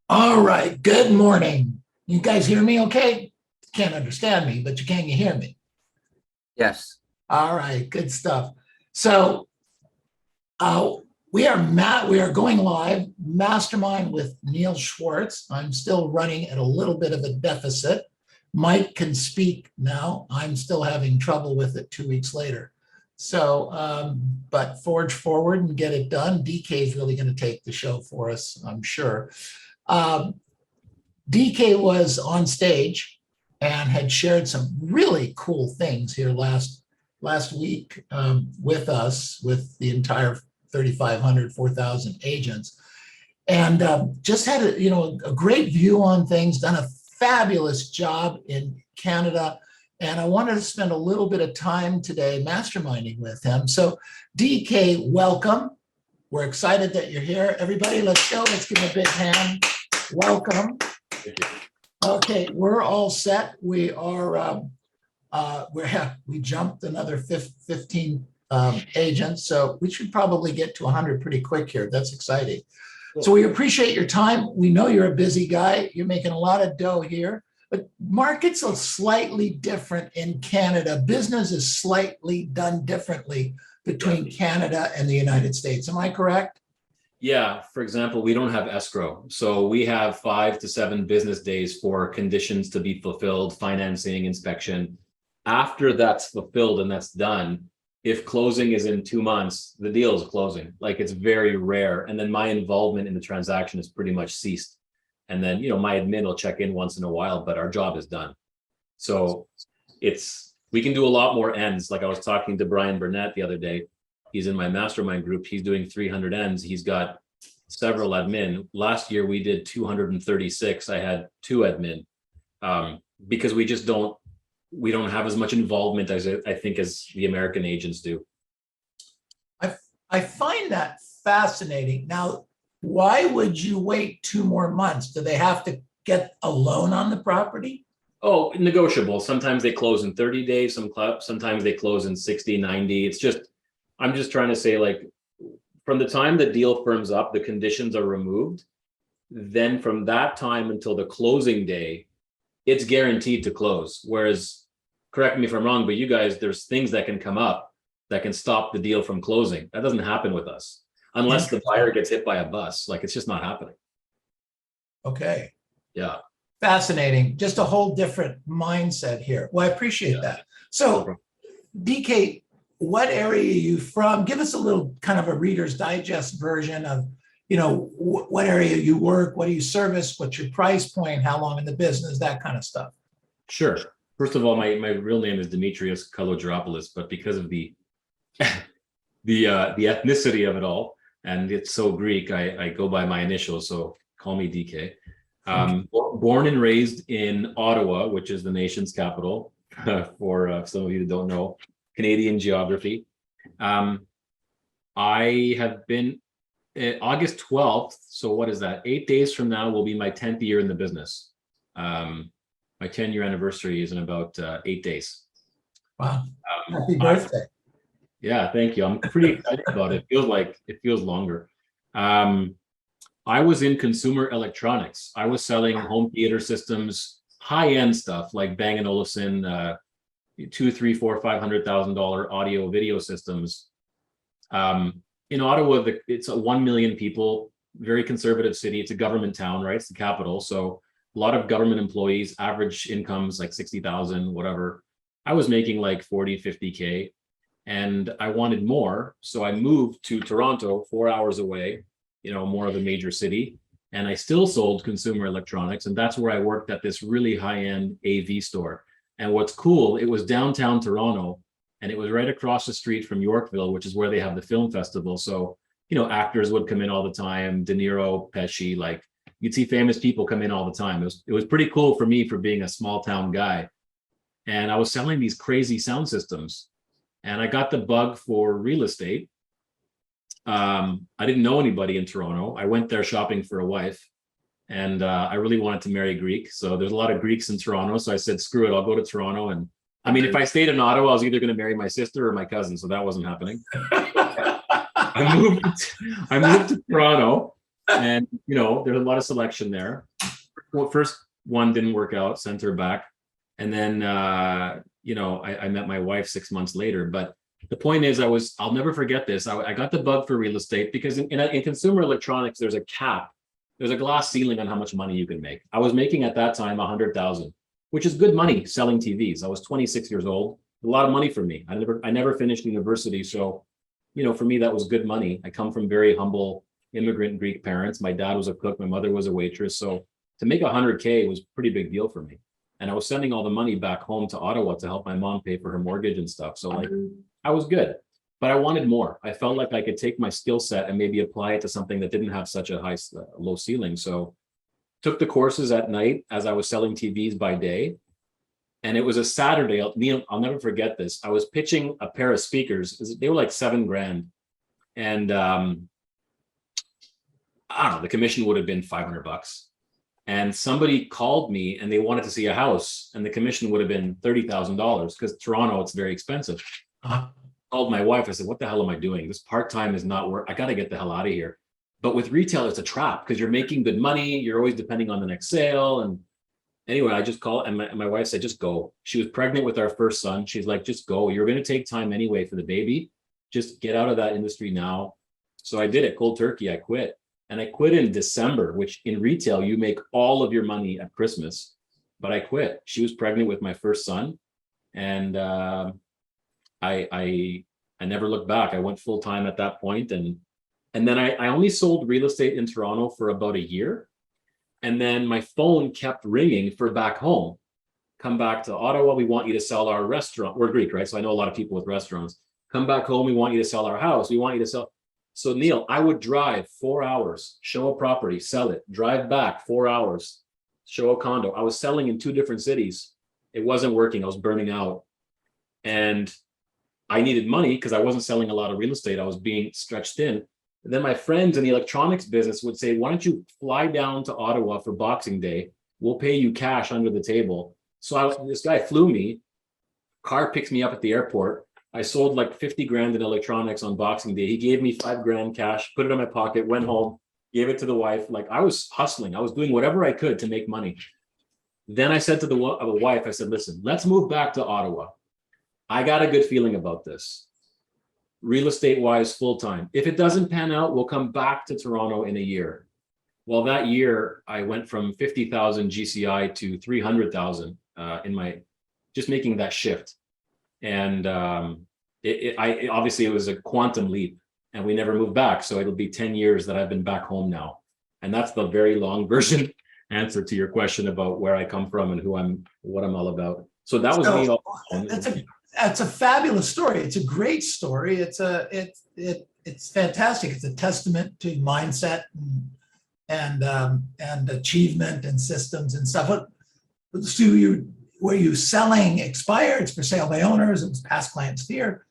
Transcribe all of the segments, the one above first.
All right. Good morning. You guys hear me okay? Can't understand me, but you can hear me. Yes. All right. Good stuff. So uh, we are going live. Mastermind with Neil Schwartz. I'm still running at a little bit of a deficit. Mike can speak now. I'm still having trouble with it 2 weeks later. So, but forge forward and get it done. DK is really going to take the show for us, I'm sure. Um, DK was on stage and had shared some really cool things here last week with us, with the entire 3,500, 4,000 agents, and just had a great view on things. Done a fabulous job in Canada, and I wanted to spend a little bit of time today masterminding with him. So, DK, welcome. We're excited that you're here. Everybody, let's go. Let's give him a big hand. Welcome. Thank you. Okay, we're all set. We jumped another 15 agents, so we should probably get to 100 pretty quick here. That's exciting. Cool. So we appreciate your time. We know you're a busy guy. You're making a lot of dough here, but markets are slightly different in Canada. Business is slightly done differently between Canada and the United States. Am I correct? Yeah, for example, we don't have escrow. So we have 5 to 7 business days for conditions to be fulfilled, financing, inspection. After that's fulfilled and that's done, if closing is in 2 months, the deal is closing. Like, it's very rare. And then my involvement in the transaction is pretty much ceased. And then, my admin will check in once in a while, but our job is done. So we can do a lot more ends. Like, I was talking to Brian Burnett the other day. He's in my mastermind group. He's doing 300 ends. He's got several admin. Last year we did 236. I had 2 admin because we don't have as much involvement as I think as the American agents do. I find that fascinating. Now, why would you wait 2 more months? Do they have to get a loan on the property? Oh, negotiable. Sometimes they close in 30 days. Sometimes they close in 60, 90. I'm just trying to say, like, from the time the deal firms up, the conditions are removed. Then from that time until the closing day, it's guaranteed to close. Whereas, correct me if I'm wrong, but you guys, there's things that can come up that can stop the deal from closing. That doesn't happen with us unless the buyer gets hit by a bus. Like, it's just not happening. Okay. Yeah. Fascinating. Just a whole different mindset here. Well, I appreciate that. So, DK, what area are you from? Give us a little kind of a Reader's Digest version of, what area you work, what do you service, what's your price point, how long in the business, that kind of stuff. Sure. First of all, my real name is Demetrius Kalogeropoulos, but because of the ethnicity of it all, and it's so Greek, I go by my initials, so call me DK. Born and raised in Ottawa, which is the nation's capital, for some of you that don't know Canadian geography. I have been August 12th. So what is that? 8 days from now will be my 10th year in the business. My 10-year anniversary is in about 8 days. Wow. Happy birthday. Yeah, thank you. I'm pretty excited about it. It feels longer. I was in consumer electronics. I was selling home theater systems, high-end stuff like Bang & Olufsen, $200,000, $300,000, $400,000, $500,000 audio video systems. In Ottawa, it's 1 million people, very conservative city. It's a government town, right? It's the capital. So a lot of government employees, average incomes like 60,000, whatever. I was making like 40, 50K, and I wanted more. So I moved to Toronto, 4 hours away, more of a major city. And I still sold consumer electronics. And that's where I worked at this really high-end AV store. And what's cool, it was downtown Toronto, and it was right across the street from Yorkville, which is where they have the film festival. So, actors would come in all the time, De Niro, Pesci, like, you'd see famous people come in all the time. It was pretty cool for me for being a small town guy. And I was selling these crazy sound systems, and I got the bug for real estate. I didn't know anybody in Toronto. I went there shopping for a wife, and I really wanted to marry a Greek. So there's a lot of Greeks in Toronto. So I said, screw it, I'll go to Toronto. And I mean, if I stayed in Ottawa, I was either going to marry my sister or my cousin. So that wasn't happening. I moved to Toronto, And, there's a lot of selection there. Well, first one didn't work out, sent her back. And then, I met my wife 6 months later. But the point is, I'll never forget this. I got the bug for real estate because in consumer electronics, there's a cap. There's a glass ceiling on how much money you can make. I was making at that time 100,000, which is good money selling TVs. I was 26 years old, a lot of money for me. I never finished university. So, for me, that was good money. I come from very humble immigrant Greek parents. My dad was a cook. My mother was a waitress. So to make 100K was a pretty big deal for me. And I was sending all the money back home to Ottawa to help my mom pay for her mortgage and stuff. So I was good, but I wanted more. I felt like I could take my skill set and maybe apply it to something that didn't have such a low ceiling. So took the courses at night as I was selling TVs by day. And it was a Saturday. I'll never forget this. I was pitching a pair of speakers. They were like $7,000. And I don't know, the commission would have been $500. And somebody called me and they wanted to see a house and the commission would have been $30,000 because Toronto, it's very expensive. Called my wife. I said, what the hell am I doing? This part-time is not work. I got to get the hell out of here. But with retail, it's a trap because you're making good money. You're always depending on the next sale. And anyway, I just called and my wife said, just go. She was pregnant with our first son. She's like, just go. You're going to take time anyway for the baby. Just get out of that industry now. So I did it cold turkey. I quit. And I quit in December, which in retail, you make all of your money at Christmas. But I quit. She was pregnant with my first son. And I never looked back. I went full time at that point. And then I only sold real estate in Toronto for about a year. And then my phone kept ringing for back home. Come back to Ottawa. We want you to sell our restaurant. We're Greek, right? So I know a lot of people with restaurants. Come back home. We want you to sell our house. We want you to sell. So Neil, I would drive 4 hours, show a property, sell it, drive back 4 hours, show a condo. I was selling in 2 different cities. It wasn't working. I was burning out. And I needed money because I wasn't selling a lot of real estate. I was being stretched thin. And then my friends in the electronics business would say, why don't you fly down to Ottawa for Boxing Day? We'll pay you cash under the table. So this guy flew me, car picks me up at the airport. I sold like 50 grand in electronics on Boxing Day. He gave me 5 grand cash, put it in my pocket, went home, gave it to the wife. Like I was hustling. I was doing whatever I could to make money. Then I said to the wife, I said, listen, let's move back to Ottawa. I got a good feeling about this. Real estate wise, full time. If it doesn't pan out, we'll come back to Toronto in a year. Well, that year I went from 50,000 GCI to 300,000 in my, just making that shift. And obviously it was a quantum leap and we never moved back. So it'll be 10 years that I've been back home now. And that's the very long version answer to your question about where I come from and what I'm all about. So that was me. That's a fabulous story. It's a great story. It's fantastic. It's a testament to mindset and achievement and systems and stuff. So were you selling expireds for sale by owners? It was past client sphere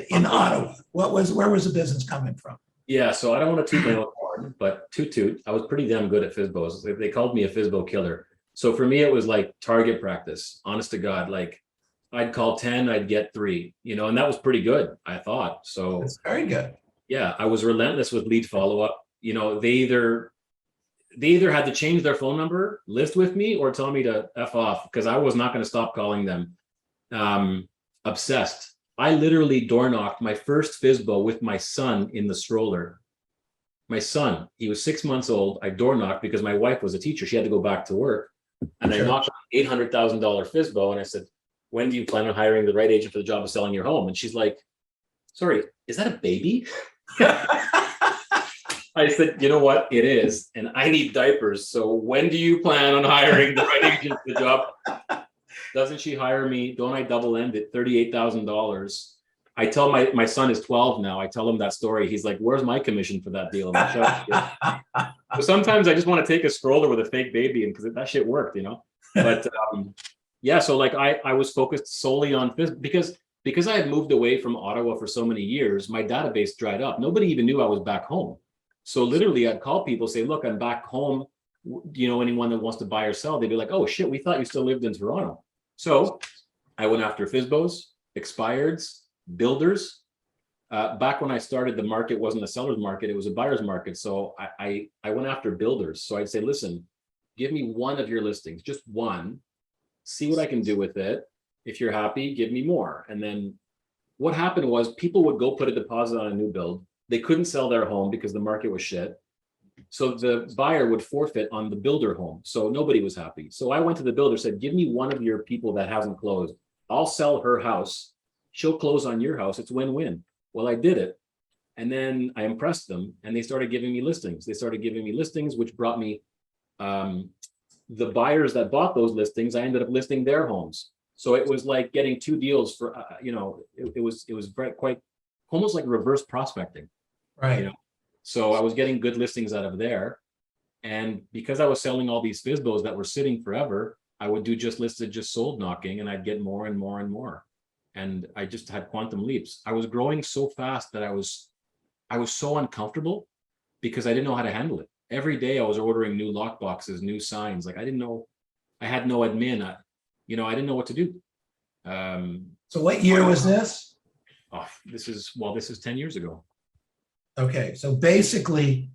in Ottawa. Where was the business coming from? Yeah, so I don't want to toot my own horn, but toot. I was pretty damn good at FSBOs. They called me a FSBO killer. So for me, it was like target practice. Honest to God, like I'd call 10, I'd get 3. And that was pretty good, I thought. So it's very good. Yeah, I was relentless with lead follow-up. They either had to change their phone number, list with me, or tell me to F off because I was not going to stop calling them. Obsessed. I literally door knocked my first FSBO with my son in the stroller. My son, he was 6 months old. I door knocked because my wife was a teacher. She had to go back to work. And I knocked on $800,000 FSBO and I said, when do you plan on hiring the right agent for the job of selling your home? And she's like, sorry, is that a baby? I said, you know what? It is. And I need diapers. So when do you plan on hiring the right agent for the job? Doesn't she hire me? Don't I double end it? $38,000. I tell my son is 12 now. I tell him that story. He's like, where's my commission for that deal? So sometimes I just want to take a stroller with a fake baby and because that shit worked, But yeah, so like I was focused solely on because I had moved away from Ottawa for so many years, my database dried up. Nobody even knew I was back home. So literally I'd call people, say, look, I'm back home. Anyone that wants to buy or sell, they'd be like, oh shit, we thought you still lived in Toronto. So I went after FSBOs, expireds, builders, back when I started, the market wasn't a seller's market, it was a buyer's market. So I went after builders. So I'd say, listen, give me one of your listings, just one, see what I can do with it. If you're happy, give me more. And then what happened was people would go put a deposit on a new build. They couldn't sell their home because the market was shit. So the buyer would forfeit on the builder home. So nobody was happy. So I went to the builder, said, give me one of your people that hasn't closed. I'll sell her house. She'll close on your house. It's win-win. Well, I did it. And then I impressed them and they started giving me listings. They started giving me listings, which brought me the buyers that bought those listings. I ended up listing their homes. So it was like getting two deals for, it was quite almost like reverse prospecting. Right. You know? So I was getting good listings out of there. And because I was selling all these FSBOs that were sitting forever, I would do just listed, just sold knocking, and I'd get more and more and more. And I just had quantum leaps. I was growing so fast that I was so uncomfortable because I didn't know how to handle it. Every day I was ordering new lock boxes, new signs. Like I didn't know, I had no admin. I didn't know what to do. So what year was this? Oh, this is 10 years ago. Okay, so basically,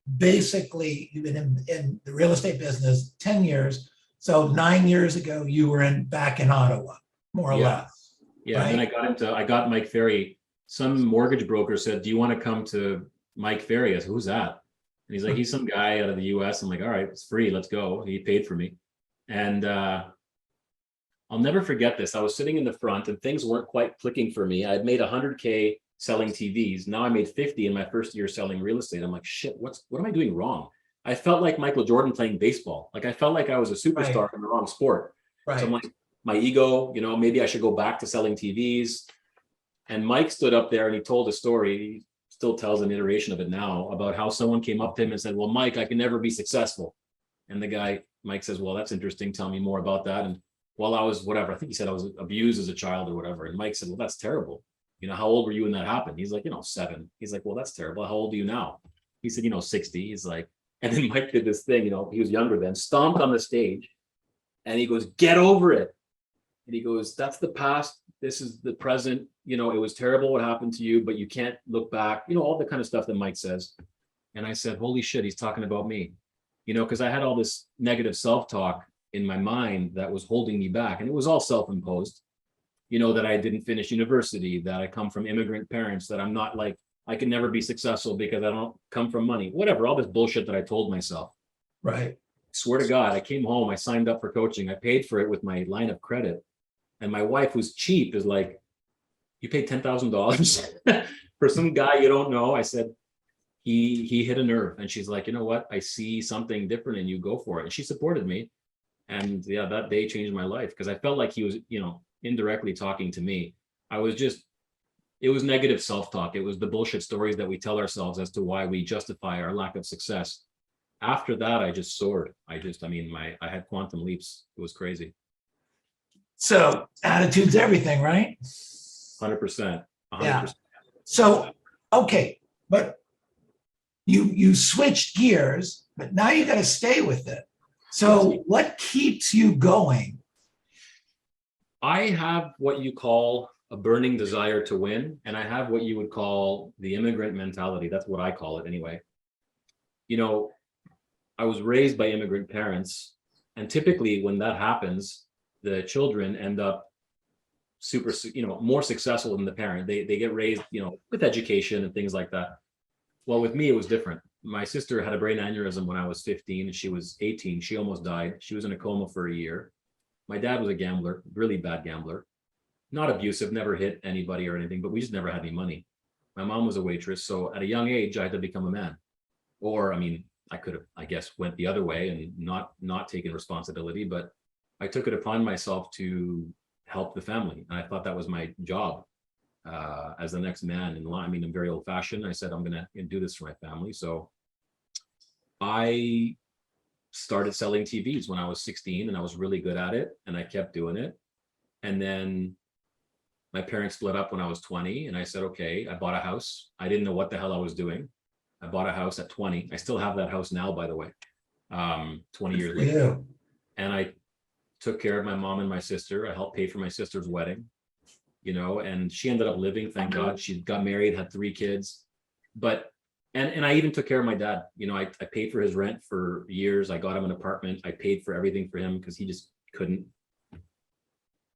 you've been in the real estate business 10 years. So 9 years ago, you were back in Ottawa, more or less. Yeah, right? and then I got Mike Ferry. Some mortgage broker said, do you want to come to Mike Ferry? I said, who's that? And he's like, he's some guy out of the US. I'm like, all right, it's free, let's go. He paid for me. And I'll never forget this. I was sitting in the front and things weren't quite clicking for me. I had made 100K selling TVs. Now I made 50 in my first year selling real estate. I'm like, shit, what am I doing wrong? I felt like Michael Jordan playing baseball. Like I felt like I was a superstar in the wrong sport. Right. So I'm like, my ego, maybe I should go back to selling TVs. And Mike stood up there and he told a story. He still tells an iteration of it now about how someone came up to him and said, well, Mike, I can never be successful. And the guy, Mike says, well, that's interesting. Tell me more about that. And while I was whatever, I think he said I was abused as a child or whatever. And Mike said, well, that's terrible. How old were you when that happened? He's like, 7. He's like, well, that's terrible. How old are you now? He said, 60. He's like, and then Mike did this thing, he was younger then, stomped on the stage and he goes, get over it. And he goes, that's the past. This is the present. It was terrible what happened to you, but you can't look back, all the kind of stuff that Mike says. And I said, holy shit, he's talking about me, because I had all this negative self-talk in my mind that was holding me back. And it was all self-imposed, that I didn't finish university, that I come from immigrant parents, that I'm not like, I can never be successful because I don't come from money, whatever, all this bullshit that I told myself. Right. Swear to God, I came home, I signed up for coaching, I paid for it with my line of credit. And my wife, who's cheap, is like, you paid $10,000 for some guy you don't know. I said, he hit a nerve. And she's like, you know what? I see something different in you, go for it. And she supported me. And yeah, that day changed my life because I felt like he was, indirectly talking to me. It was negative self-talk. It was the bullshit stories that we tell ourselves as to why we justify our lack of success. After that, I just soared. I had quantum leaps. It was crazy. So attitude's everything, right? 100%. Yeah. So, okay, but you switched gears, but now you got to stay with it. So what keeps you going? I have what you call a burning desire to win, and I have what you would call the immigrant mentality. That's what I call it anyway. I was raised by immigrant parents, and typically when that happens, the children end up more successful than the parent. They get raised, with education and things like that. Well, with me, it was different. My sister had a brain aneurysm when I was 15 and she was 18. She almost died. She was in a coma for a year. My dad was a gambler, really bad gambler, not abusive, never hit anybody or anything, but we just never had any money. My mom was a waitress. So at a young age, I had to become a man. Or, I could have, I guess, went the other way and not taken responsibility, but I took it upon myself to help the family. And I thought that was my job as the next man in line. I'm very old fashioned. I said, I'm going to do this for my family. So I started selling TVs when I was 16 and I was really good at it. And I kept doing it. And then my parents split up when I was 20. And I said, okay, I bought a house. I didn't know what the hell I was doing. I bought a house at 20. I still have that house now, by the way, 20 years later. Yeah. And I took care of my mom and my sister. I helped pay for my sister's wedding. and she ended up living, thank God. She got married, had 3 kids. But and I even took care of my dad. I paid for his rent for years. I got him an apartment. I paid for everything for him because he just couldn't.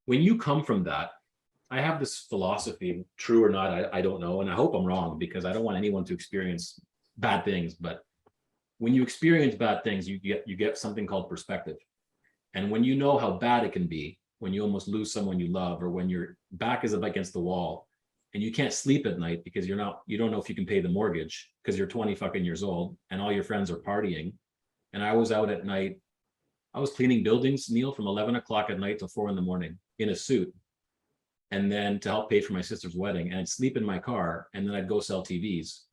When you come from that, I have this philosophy, true or not, I don't know. And I hope I'm wrong, because I don't want anyone to experience bad things. But when you experience bad things, you get something called perspective. And when you know how bad it can be, when you almost lose someone you love, or when your back is up against the wall and you can't sleep at night because you don't know if you can pay the mortgage because you're 20 fucking years old and all your friends are partying. And I was out at night. I was cleaning buildings, Neil, from 11 o'clock at night till 4 a.m. in a suit. And then to help pay for my sister's wedding, and I'd sleep in my car, and then I'd go sell TVs,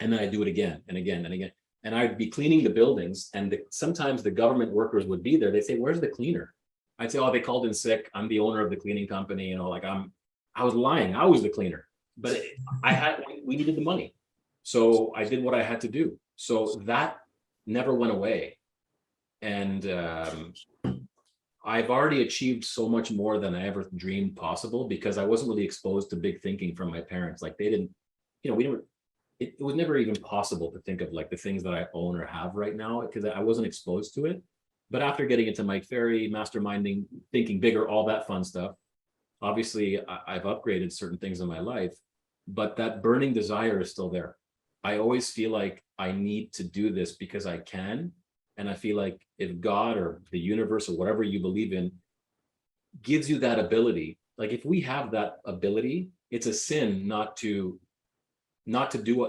and then I'd do it again and again and again. And I'd be cleaning the buildings, and sometimes the government workers would be there. They'd say, "Where's the cleaner?" I'd say, "Oh, they called in sick. I'm the owner of the cleaning company." I was lying. I was the cleaner, but we needed the money. So I did what I had to do. So that never went away. And I've already achieved so much more than I ever dreamed possible, because I wasn't really exposed to big thinking from my parents. Like, they didn't, it was never even possible to think of like the things that I own or have right now, because I wasn't exposed to it. But after getting into Mike Ferry, masterminding, thinking bigger, all that fun stuff, obviously I've upgraded certain things in my life, but that burning desire is still there. I always feel like I need to do this because I can. And I feel like if God or the universe or whatever you believe in gives you that ability, like if we have that ability, it's a sin not to do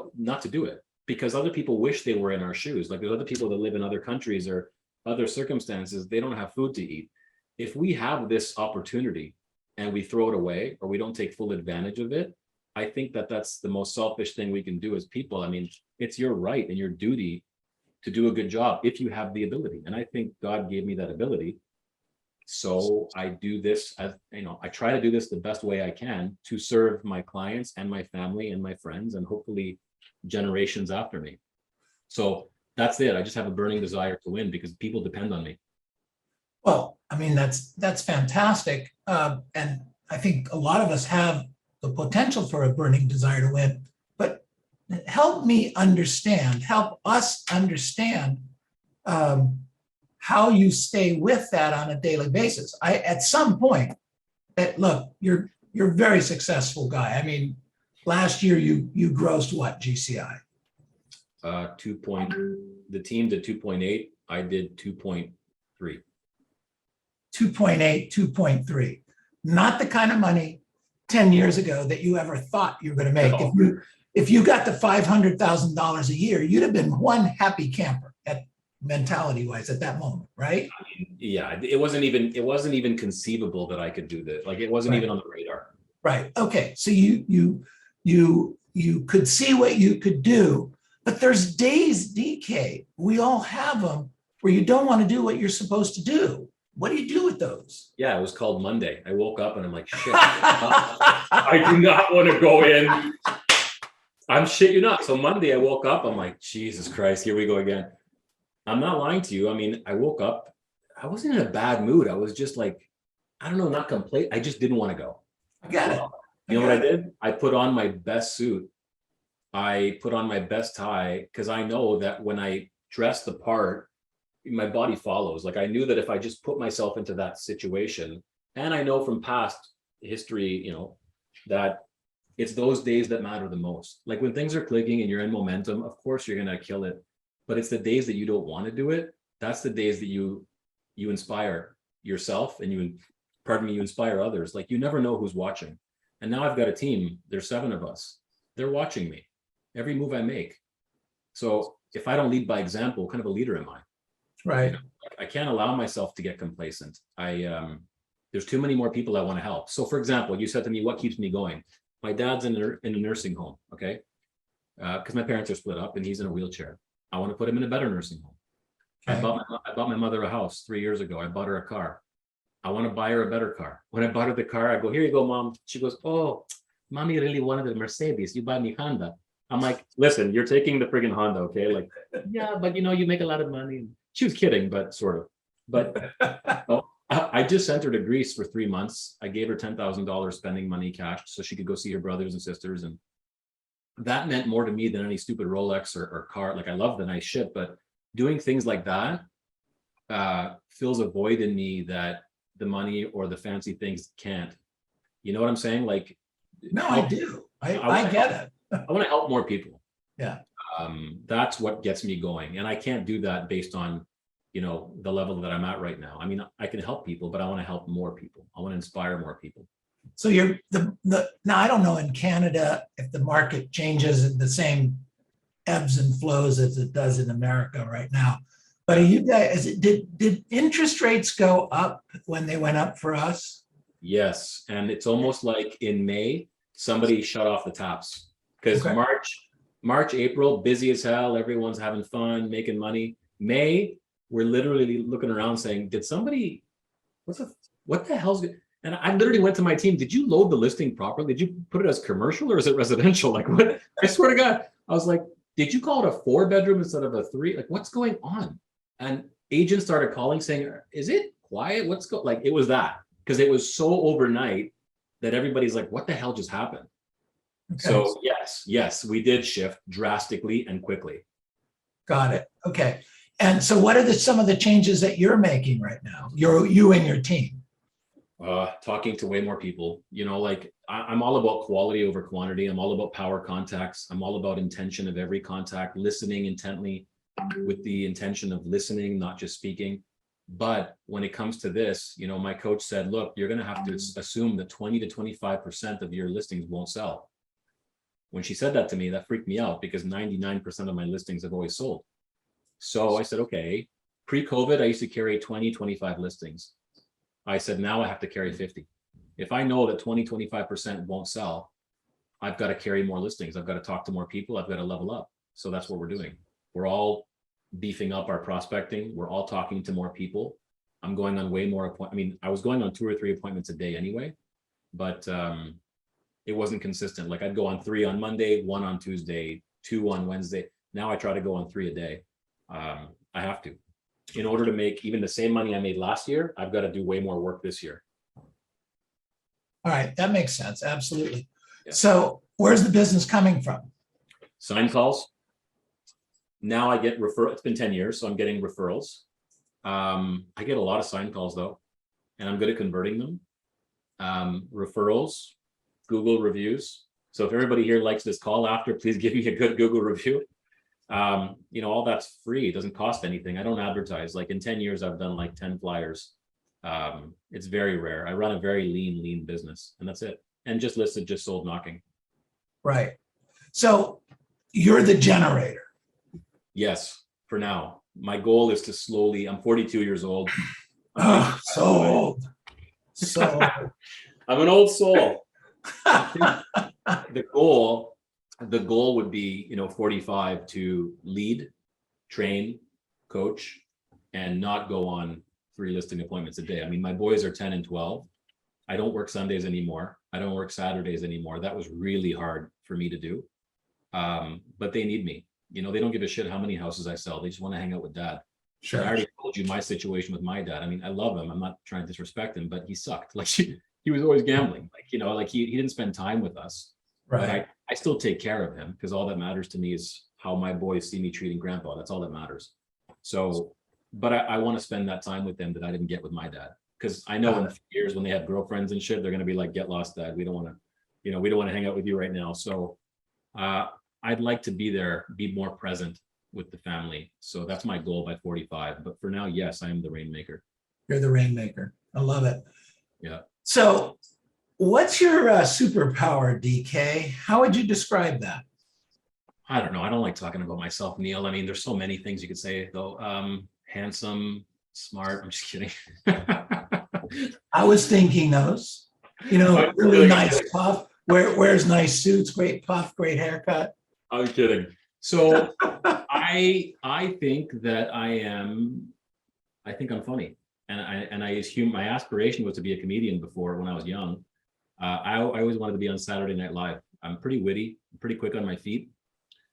it, because other people wish they were in our shoes. Like, there's other people that live in other countries or other circumstances, they don't have food to eat. If we have this opportunity and we throw it away, or we don't take full advantage of it, I think that that's the most selfish thing we can do as people. I mean, it's your right and your duty to do a good job if you have the ability. And I think God gave me that ability. So I do this as, I try to do this the best way I can to serve my clients and my family and my friends, and hopefully generations after me. So that's it. I just have a burning desire to win because people depend on me. Well, I mean, that's fantastic. And I think a lot of us have the potential for a burning desire to win, but help us understand how you stay with that on a daily basis. At some point, look, you're a very successful guy. I mean, last year you grossed what, GCI? The team did 2.8. I did 2.3. 2.8, 2.3. Not the kind of money 10 years ago that you ever thought you were going to make. No. If you got the $500,000 a year, you'd have been one happy camper at mentality wise at that moment, right? Yeah, it wasn't even conceivable that I could do this. Like, it wasn't even on the radar. Right. Okay. So you could see what you could do, but there's days, DK, we all have them, where you don't want to do what you're supposed to do. What do you do with those? Yeah, it was called Monday. I woke up and I'm like, shit, I do not want to go in. I'm shit you not. So Monday I woke up, I'm like, Jesus Christ, here we go again. I'm not lying to you. I mean, I woke up, I wasn't in a bad mood. I was just like, I don't know, not complete. I just didn't want to go. I got it. You know what I did? I put on my best suit. I put on my best tie, because I know that when I dress the part, my body follows. Like, I knew that if I just put myself into that situation, and I know from past history, that it's those days that matter the most. Like, when things are clicking and you're in momentum, of course you're going to kill it. But it's the days that you don't want to do it. That's the days that you inspire yourself, and you inspire others. Like, you never know who's watching. And now I've got a team. There's 7 of us. They're watching me, every move I make. So if I don't lead by example, what kind of a leader am I? Right. I can't allow myself to get complacent. There's too many more people I want to help. So, for example, you said to me, what keeps me going? My dad's in a nursing home, okay? Because my parents are split up and he's in a wheelchair. I want to put him in a better nursing home. Okay. I bought my mother a house 3 years ago. I bought her a car. I want to buy her a better car. When I bought her the car, I go, here you go, Mom. She goes, oh, Mommy really wanted a Mercedes. You buy me Honda. I'm like, listen, you're taking the friggin' Honda, okay? Like, yeah, but you make a lot of money. She was kidding, but sort of. But I just sent her to Greece for 3 months. I gave her $10,000 spending money cash so she could go see her brothers and sisters. And that meant more to me than any stupid Rolex or car. Like I love the nice shit, but doing things like that fills a void in me that the money or the fancy things can't. You know what I'm saying? Like, No, I do. I get it. I want to help more people. Yeah. That's what gets me going. And I can't do that based on, the level that I'm at right now. I mean, I can help people, but I want to help more people. I want to inspire more people. So you're now I don't know in Canada if the market changes at the same ebbs and flows as it does in America right now. But are you guys, did interest rates go up when they went up for us? Yes. And it's almost like in May, somebody shut off the taps because Okay. March, April, busy as hell. Everyone's having fun, making money. May, we're literally looking around saying, did somebody, what the hell's good? And I literally went to my team. Did you load the listing properly? Did you put it as commercial or is it residential? Like what? I swear to God, I was like, did you call it a 4-bedroom instead of a 3? Like what's going on? And agents started calling saying, is it quiet? Like it was that because it was so overnight that everybody's like, what the hell just happened? Okay. So yes, we did shift drastically and quickly. Got it. Okay. And so what are some of the changes that you're making right now? You and your team? Talking to way more people, like I'm all about quality over quantity. I'm all about power contacts. I'm all about intention of every contact, listening intently with the intention of listening, not just speaking. But when it comes to this, my coach said, look, you're going to have to assume that 20 to 25% of your listings won't sell. When she said that to me, that freaked me out because 99% of my listings have always sold. So I said, okay, pre-COVID, I used to carry 20, 25 listings. I said, now I have to carry 50. If I know that 20, 25% won't sell, I've got to carry more listings. I've got to talk to more people. I've got to level up. So that's what we're doing. We're all beefing up our prospecting. We're all talking to more people. I'm going on way more appointments. I mean, I was going on 2 or 3 appointments a day anyway, but it wasn't consistent. Like I'd go on 3 on Monday, 1 on Tuesday, 2 on Wednesday. Now I try to go on 3 a day. I have to. In order to make even the same money I made last year, I've got to do way more work this year. All right, that makes sense. Absolutely. Yeah. So where's the business coming from? Sign calls. Now I get referrals. It's been 10 years, so I'm getting referrals. I get a lot of sign calls though, and I'm good at converting them. Referrals, Google reviews. So if everybody here likes this call after, please give me a good Google review. All that's free. It doesn't cost anything. I don't advertise. Like in 10 years, I've done like 10 flyers. It's very rare. I run a very lean business and that's it. And just listed, just sold, knocking. Right. So you're the generator. Yes, for now. My goal is to slowly, I'm 42 years old. So old. So old. I'm an old soul. The goal would be, 45 to lead, train, coach, and not go on 3 listing appointments a day. I mean, my boys are 10 and 12. I don't work Sundays anymore. I don't work Saturdays anymore. That was really hard for me to do. But they need me. They don't give a shit how many houses I sell. They just want to hang out with dad. Sure. I already told you my situation with my dad. I mean, I love him. I'm not trying to disrespect him, but he sucked. Like he was always gambling. Like, he didn't spend time with us. Right. But I still take care of him because all that matters to me is how my boys see me treating grandpa. That's all that matters. So, but I want to spend that time with them that I didn't get with my dad. Because I know in a few years when they have girlfriends and shit, they're going to be like, get lost, dad. We don't want to, we don't want to hang out with you right now. So I'd like to be there, be more present with the family. So that's my goal by 45. But for now, yes, I am the rainmaker. You're the rainmaker. I love it. Yeah. So what's your superpower, DK? How would you describe that? I don't know. I don't like talking about myself, Neil. I mean, there's so many things you could say though. Handsome, smart. I'm just kidding. I was thinking those, really nice puff, wears nice suits, great puff, great haircut. I'm kidding. So I think that I think I'm funny. And I assume my aspiration was to be a comedian before when I was young. I always wanted to be on Saturday Night Live. I'm pretty witty, pretty quick on my feet.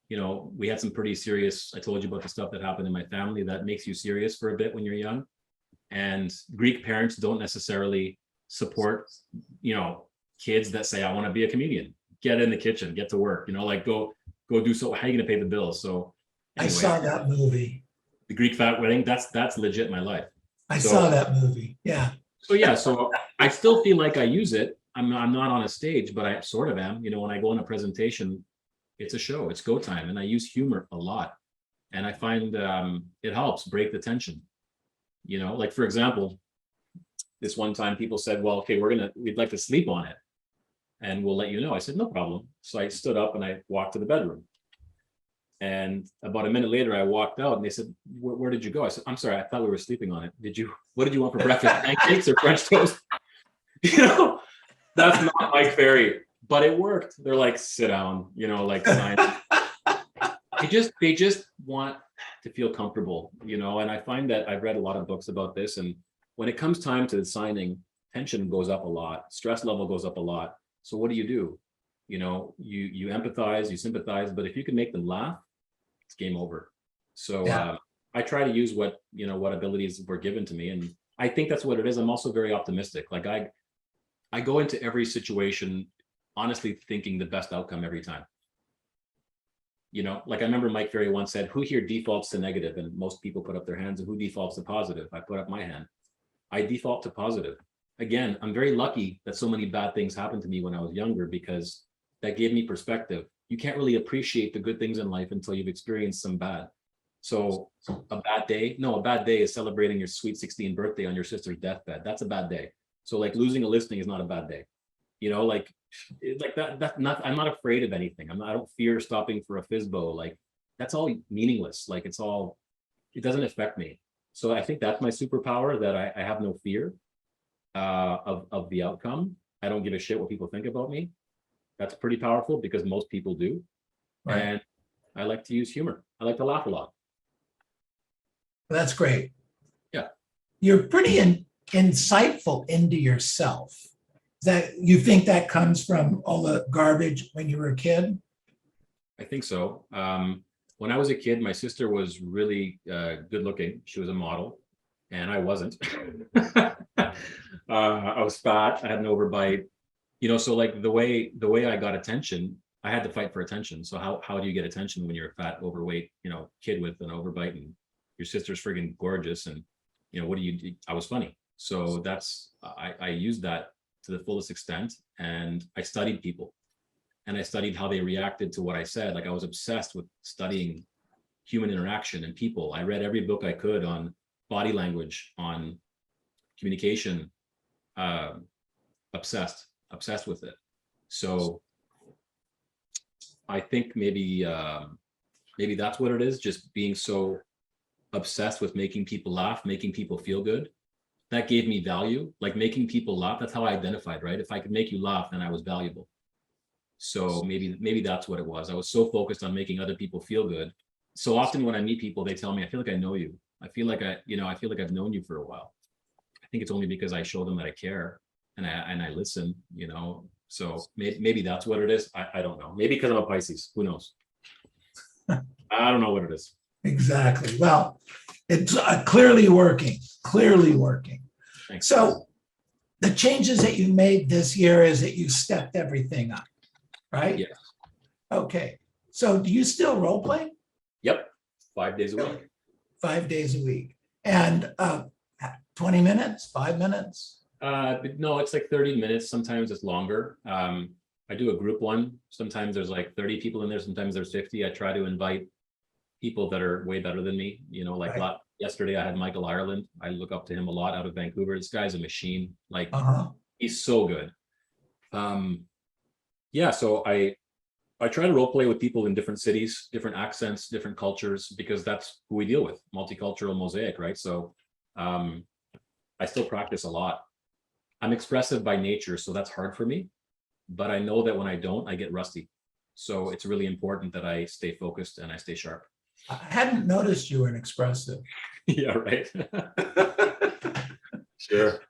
We had some pretty serious, I told you about the stuff that happened in my family that makes you serious for a bit when you're young. And Greek parents don't necessarily support, kids that say, I want to be a comedian. Get in the kitchen, get to work, like go do so. How are you going to pay the bills? So I anyway, saw that movie. the Greek fat wedding, that's legit my life. I So- saw that movie. Yeah. So I still feel like I use it. I'm not on a stage, but I sort of am. When I go on a presentation, it's a show, it's go time, and I use humor a lot. And I find it helps break the tension. Like for example, this one time people said, well, okay, we'd like to sleep on it and we'll let you know. I said, no problem. So I stood up and I walked to the bedroom. And about a minute later, I walked out and they said, where did you go? I said, I'm sorry, I thought we were sleeping on it. What did you want for breakfast? Pancakes or French toast? That's not Mike Ferry, but it worked. They're like, sit down, like sign. They just want to feel comfortable, and I find that I've read a lot of books about this. And when it comes time to signing, tension goes up a lot, stress level goes up a lot. So what do? You empathize, you sympathize, but if you can make them laugh, it's game over. So Yeah. I try to use what abilities were given to me. And I think that's what it is. I'm also very optimistic. Like I go into every situation, honestly thinking the best outcome every time. Like I remember Mike Ferry once said, who here defaults to negative? And most people put up their hands. And who defaults to positive? I put up my hand. I default to positive. Again, I'm very lucky that so many bad things happened to me when I was younger, because that gave me perspective. You can't really appreciate the good things in life until you've experienced some bad. So a bad day is celebrating your sweet 16th birthday on your sister's deathbed. That's a bad day. So like losing a listing is not a bad day. Like that. I'm not afraid of anything. I don't fear stopping for a FISBO. Like that's all meaningless. Like it doesn't affect me. So I think that's my superpower, that I have no fear of the outcome. I don't give a shit what people think about me. That's pretty powerful because most people do. Right. And I like to use humor. I like to laugh a lot. That's great. Yeah. You're pretty insightful into yourself. That you think that comes from all the garbage when you were a kid? I think so. When I was a kid, my sister was really good looking. She was a model, and I wasn't. I was fat. I had an overbite. So like the way I got attention, I had to fight for attention. So how do you get attention when you're a fat, overweight, kid with an overbite, and your sister's friggin' gorgeous, and what do you do? I was funny. So I used that to the fullest extent, and I studied people, and I studied how they reacted to what I said. Like I was obsessed with studying human interaction and people. I read every book I could on body language, on communication, obsessed with it. So I think maybe that's what it is, just being so obsessed with making people laugh, making people feel good. That gave me value, like making people laugh. That's how I identified, right? If I could make you laugh, then I was valuable. So maybe that's what it was. I was so focused on making other people feel good. So often when I meet people, they tell me, I feel like I know you. I feel like I've known you for a while. I think it's only because I show them that I care and I listen, So maybe that's what it is. I don't know. Maybe because I'm a Pisces. Who knows? I don't know what it is. Exactly. Well, it's clearly working. Thanks. So the changes that you made this year is that you stepped everything up, right? Yeah. Okay. So do you still role play? Yep. 5 days a week. 5 days a week. And 20 minutes, 5 minutes? No, it's like 30 minutes. Sometimes it's longer. I do a group one. Sometimes there's like 30 people in there. Sometimes there's 50. I try to invite people that are way better than me. Right. Yesterday I had Michael Ireland. I look up to him a lot out of Vancouver. This guy's a machine. Like he's so good. Yeah. So I try to role play with people in different cities, different accents, different cultures, because that's who we deal with. Multicultural mosaic, right? So I still practice a lot. I'm expressive by nature, so that's hard for me. But I know that when I don't, I get rusty. So it's really important that I stay focused and I stay sharp. I hadn't noticed you were an expressive. Yeah, right. Sure.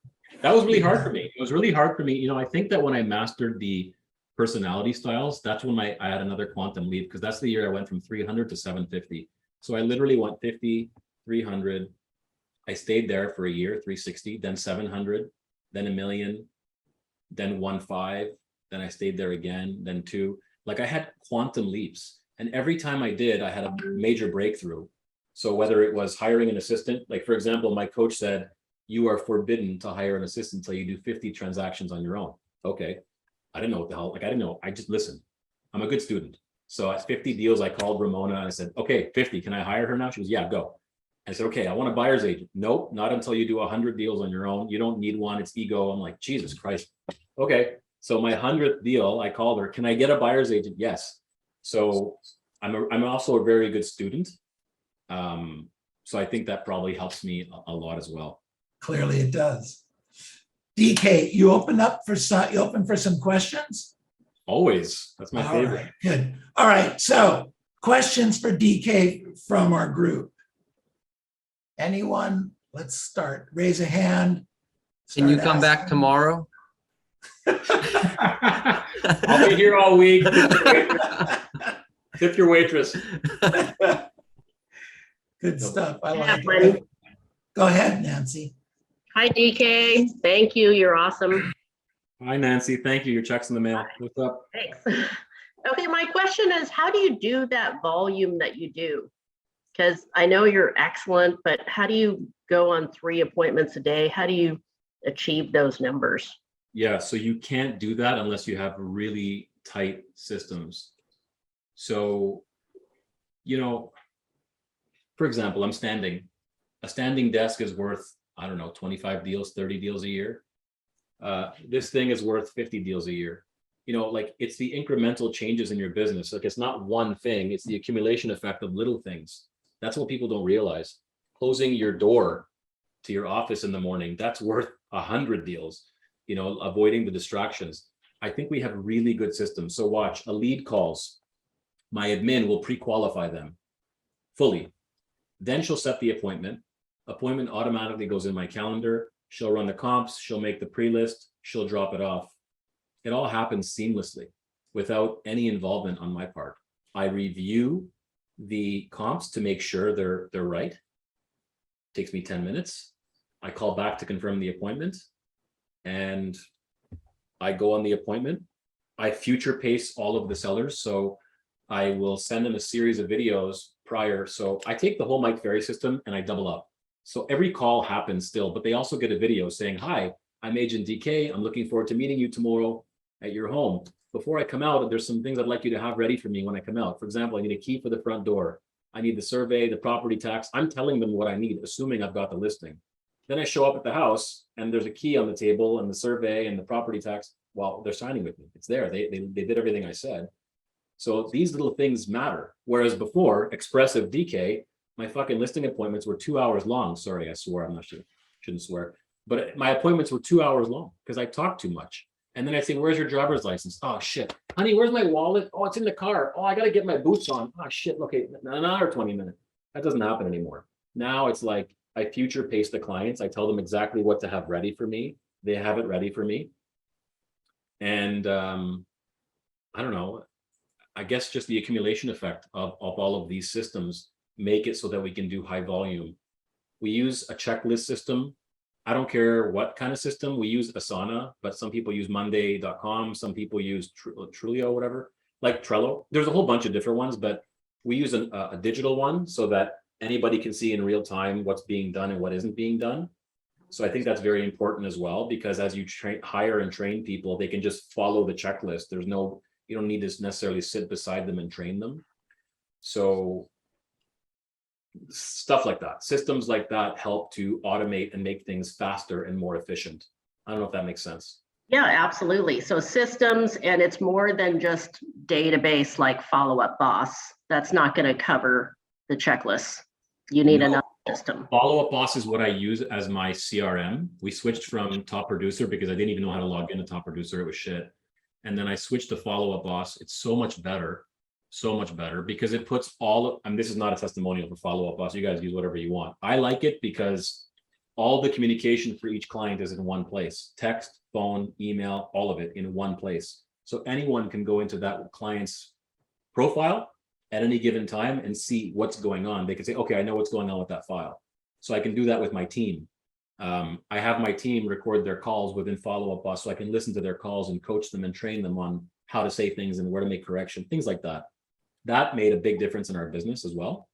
That was really hard for me. It was really hard for me. I think that when I mastered the personality styles, that's when I had another quantum leap, because that's the year I went from 300 to 750. So I literally went 50, 300, I stayed there for a year, 360, then 700, then a million, then 1.5, then I stayed there again, then 2. Like I had quantum leaps. And every time I did, I had a major breakthrough. So whether it was hiring an assistant, like for example, my coach said, you are forbidden to hire an assistant until you do 50 transactions on your own. Okay. I didn't know what the hell, like I didn't know. I just listened. I'm a good student. So at 50 deals, I called Ramona and I said, okay, 50, can I hire her now? She was, yeah, go. I said, okay, I want a buyer's agent. Nope, not until you do 100 deals on your own. You don't need one, it's ego. I'm like, Jesus Christ. Okay, so my 100th deal, I called her, can I get a buyer's agent? Yes. So I'm also a very good student. So I think that probably helps me a lot as well. Clearly it does. DK, you open for some questions? Always, that's my favorite. Right, good. All right, so questions for DK from our group. Anyone? Let's start. Raise a hand. Can you come back tomorrow? I'll be here all week. Tip your waitress. Good stuff. I like it. Go ahead, Nancy. Hi, DK. Thank you. You're awesome. Hi, Nancy. Thank you. Your check's in the mail. What's up? Thanks. Okay, my question is, how do you do that volume that you do? Because I know you're excellent, but how do you go on 3 appointments a day? How do you achieve those numbers? Yeah, so you can't do that unless you have really tight systems. So, you know, for example, I'm standing. A standing desk is worth, I don't know, 25 deals, 30 deals a year. This thing is worth 50 deals a year. You know, like it's the incremental changes in your business. Like it's not one thing, it's the accumulation effect of little things. That's what people don't realize. Closing your door to your office in the morning, that's worth 100 deals. You know, avoiding the distractions. I think we have really good systems. So watch, a lead calls. My admin will pre-qualify them fully. Then she'll set the appointment. Appointment automatically goes in my calendar. She'll run the comps. She'll make the pre-list. She'll drop it off. It all happens seamlessly without any involvement on my part. I review the comps to make sure they're right. Takes me 10 minutes. I call back to confirm the appointment and I go on the appointment. I future pace all of the sellers. So I will send them a series of videos prior. So I take the whole Mike Ferry system and I double up. So every call happens still, but they also get a video saying, hi, I'm Agent DK. I'm looking forward to meeting you tomorrow at your home. Before I come out, there's some things I'd like you to have ready for me when I come out. For example, I need a key for the front door. I need the survey, the property tax. I'm telling them what I need, assuming I've got the listing. Then I show up at the house and there's a key on the table and the survey and the property tax. Well, they're signing with me. It's there. They did everything I said. So these little things matter. Whereas before, expressive DK, my fucking listing appointments were 2 hours long. Sorry, I swore. I'm not sure. Shouldn't swear. But my appointments were 2 hours long because I talked too much. And then I say, where's your driver's license? Oh, shit. Honey, where's my wallet? Oh, it's in the car. Oh, I got to get my boots on. Oh, shit. Okay, another 20 minutes. That doesn't happen anymore. Now it's like I future pace the clients. I tell them exactly what to have ready for me. They have it ready for me. And I don't know. I guess just the accumulation effect of all of these systems make it so that we can do high volume. We use a checklist system. I don't care what kind of system. We use Asana, but some people use Monday.com. Some people use Trello, whatever, like Trello. There's a whole bunch of different ones, but we use a digital one so that anybody can see in real time what's being done and what isn't being done. So I think that's very important as well, because as you hire and train people, they can just follow the checklist. You don't need to necessarily sit beside them and train them. So stuff like that, systems like that help to automate and make things faster and more efficient. I don't know if that makes sense. Yeah, absolutely. So systems, and it's more than just database like Follow Up Boss. That's not going to cover the checklists. You need another system. Follow Up Boss is what I use as my CRM. We switched from Top Producer because I didn't even know how to log into Top Producer. It was shit. And then I switched to Follow Up Boss. It's so much better because it puts this is not a testimonial for Follow Up Boss. You guys use whatever you want. I like it because all the communication for each client is in one place: text, phone, email, all of it in one place. So anyone can go into that client's profile at any given time and see what's going on. They can say, okay, I know what's going on with that file. So I can do that with my team. I have my team record their calls within Follow Up Boss, so I can listen to their calls and coach them and train them on how to say things and where to make correction, things like that. That made a big difference in our business as well.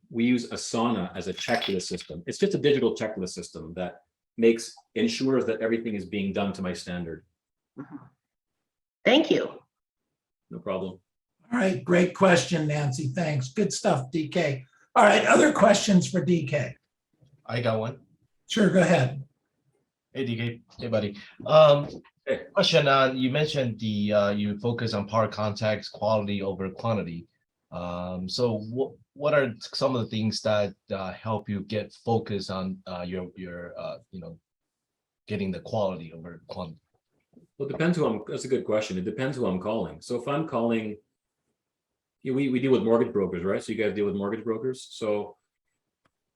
We use Asana as a checklist system. It's just a digital checklist system that ensures that everything is being done to my standard. Thank you. No problem. All right, great question, Nancy. Thanks. Good stuff, DK. All right, other questions for DK? I got one. Sure, go ahead. Hey DK, hey buddy. Hey. Question. You mentioned you focus on power contacts, quality over quantity. So what are some of the things that help you get focused on your getting the quality over quantity? Well, it depends that's a good question. It depends who I'm calling. So if I'm calling, we deal with mortgage brokers, right? So you guys deal with mortgage brokers. So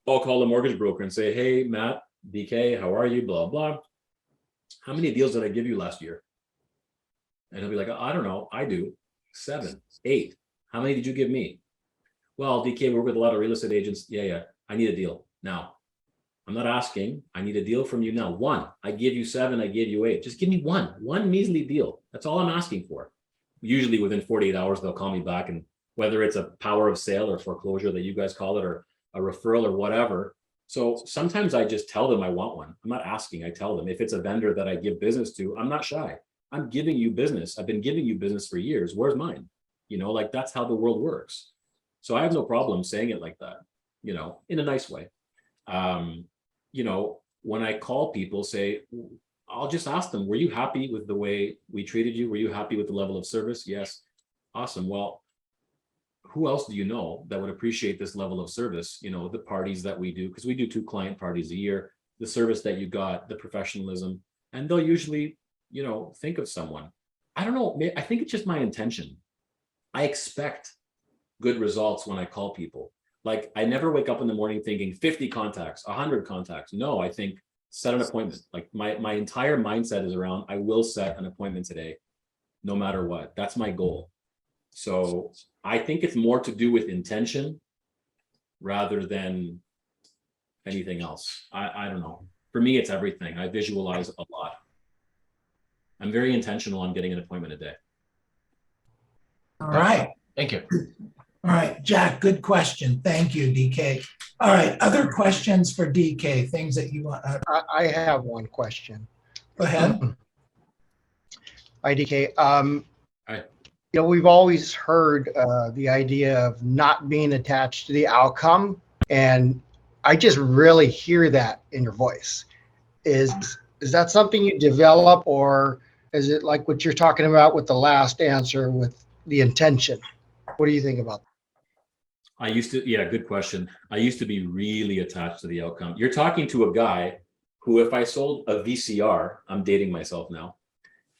I'll call the mortgage broker and say, hey, Matt, DK, how are you? Blah, blah. How many deals did I give you last year? And he'll be like, I don't know. I do 7, 8. How many did you give me? Well, DK, we work with a lot of real estate agents. Yeah. I need a deal now. I'm not asking. I need a deal from you now. 1. I give you 7. I gave you 8. Just give me one measly deal. That's all I'm asking for. Usually within 48 hours, they'll call me back, and whether it's a power of sale or foreclosure that you guys call it, or a referral or whatever. So sometimes I just tell them I want one. I'm not asking. I tell them. If it's a vendor that I give business to, I'm not shy. I'm giving you business. I've been giving you business for years. Where's mine? Like that's how the world works. So I have no problem saying it like that, in a nice way. When I call people, I'll just ask them, were you happy with the way we treated you? Were you happy with the level of service? Yes. Awesome. Well, who else do you know that would appreciate this level of service? The parties that we do, because we do 2 client parties a year, the service that you got, the professionalism, and they'll usually, think of someone. I don't know. I think it's just my intention. I expect good results when I call people. Like I never wake up in the morning thinking 50 contacts, 100 contacts. No, I think set an appointment. Like my entire mindset is around, I will set an appointment today, no matter what. That's my goal. So I think it's more to do with intention rather than anything else. I don't know. For me, it's everything. I visualize a lot. I'm very intentional on getting an appointment a day. All right. Thank you. All right, Jack, good question. Thank you, DK. All right, other questions for DK, things that you want. I have one question. Go ahead. Hi, DK. Hi. We've always heard the idea of not being attached to the outcome, and I just really hear that in your voice. Is that something you develop, or is it like what you're talking about with the last answer with the intention? What do you think about that? Good question. I used to be really attached to the outcome. You're talking to a guy who, if I sold a VCR, I'm dating myself now,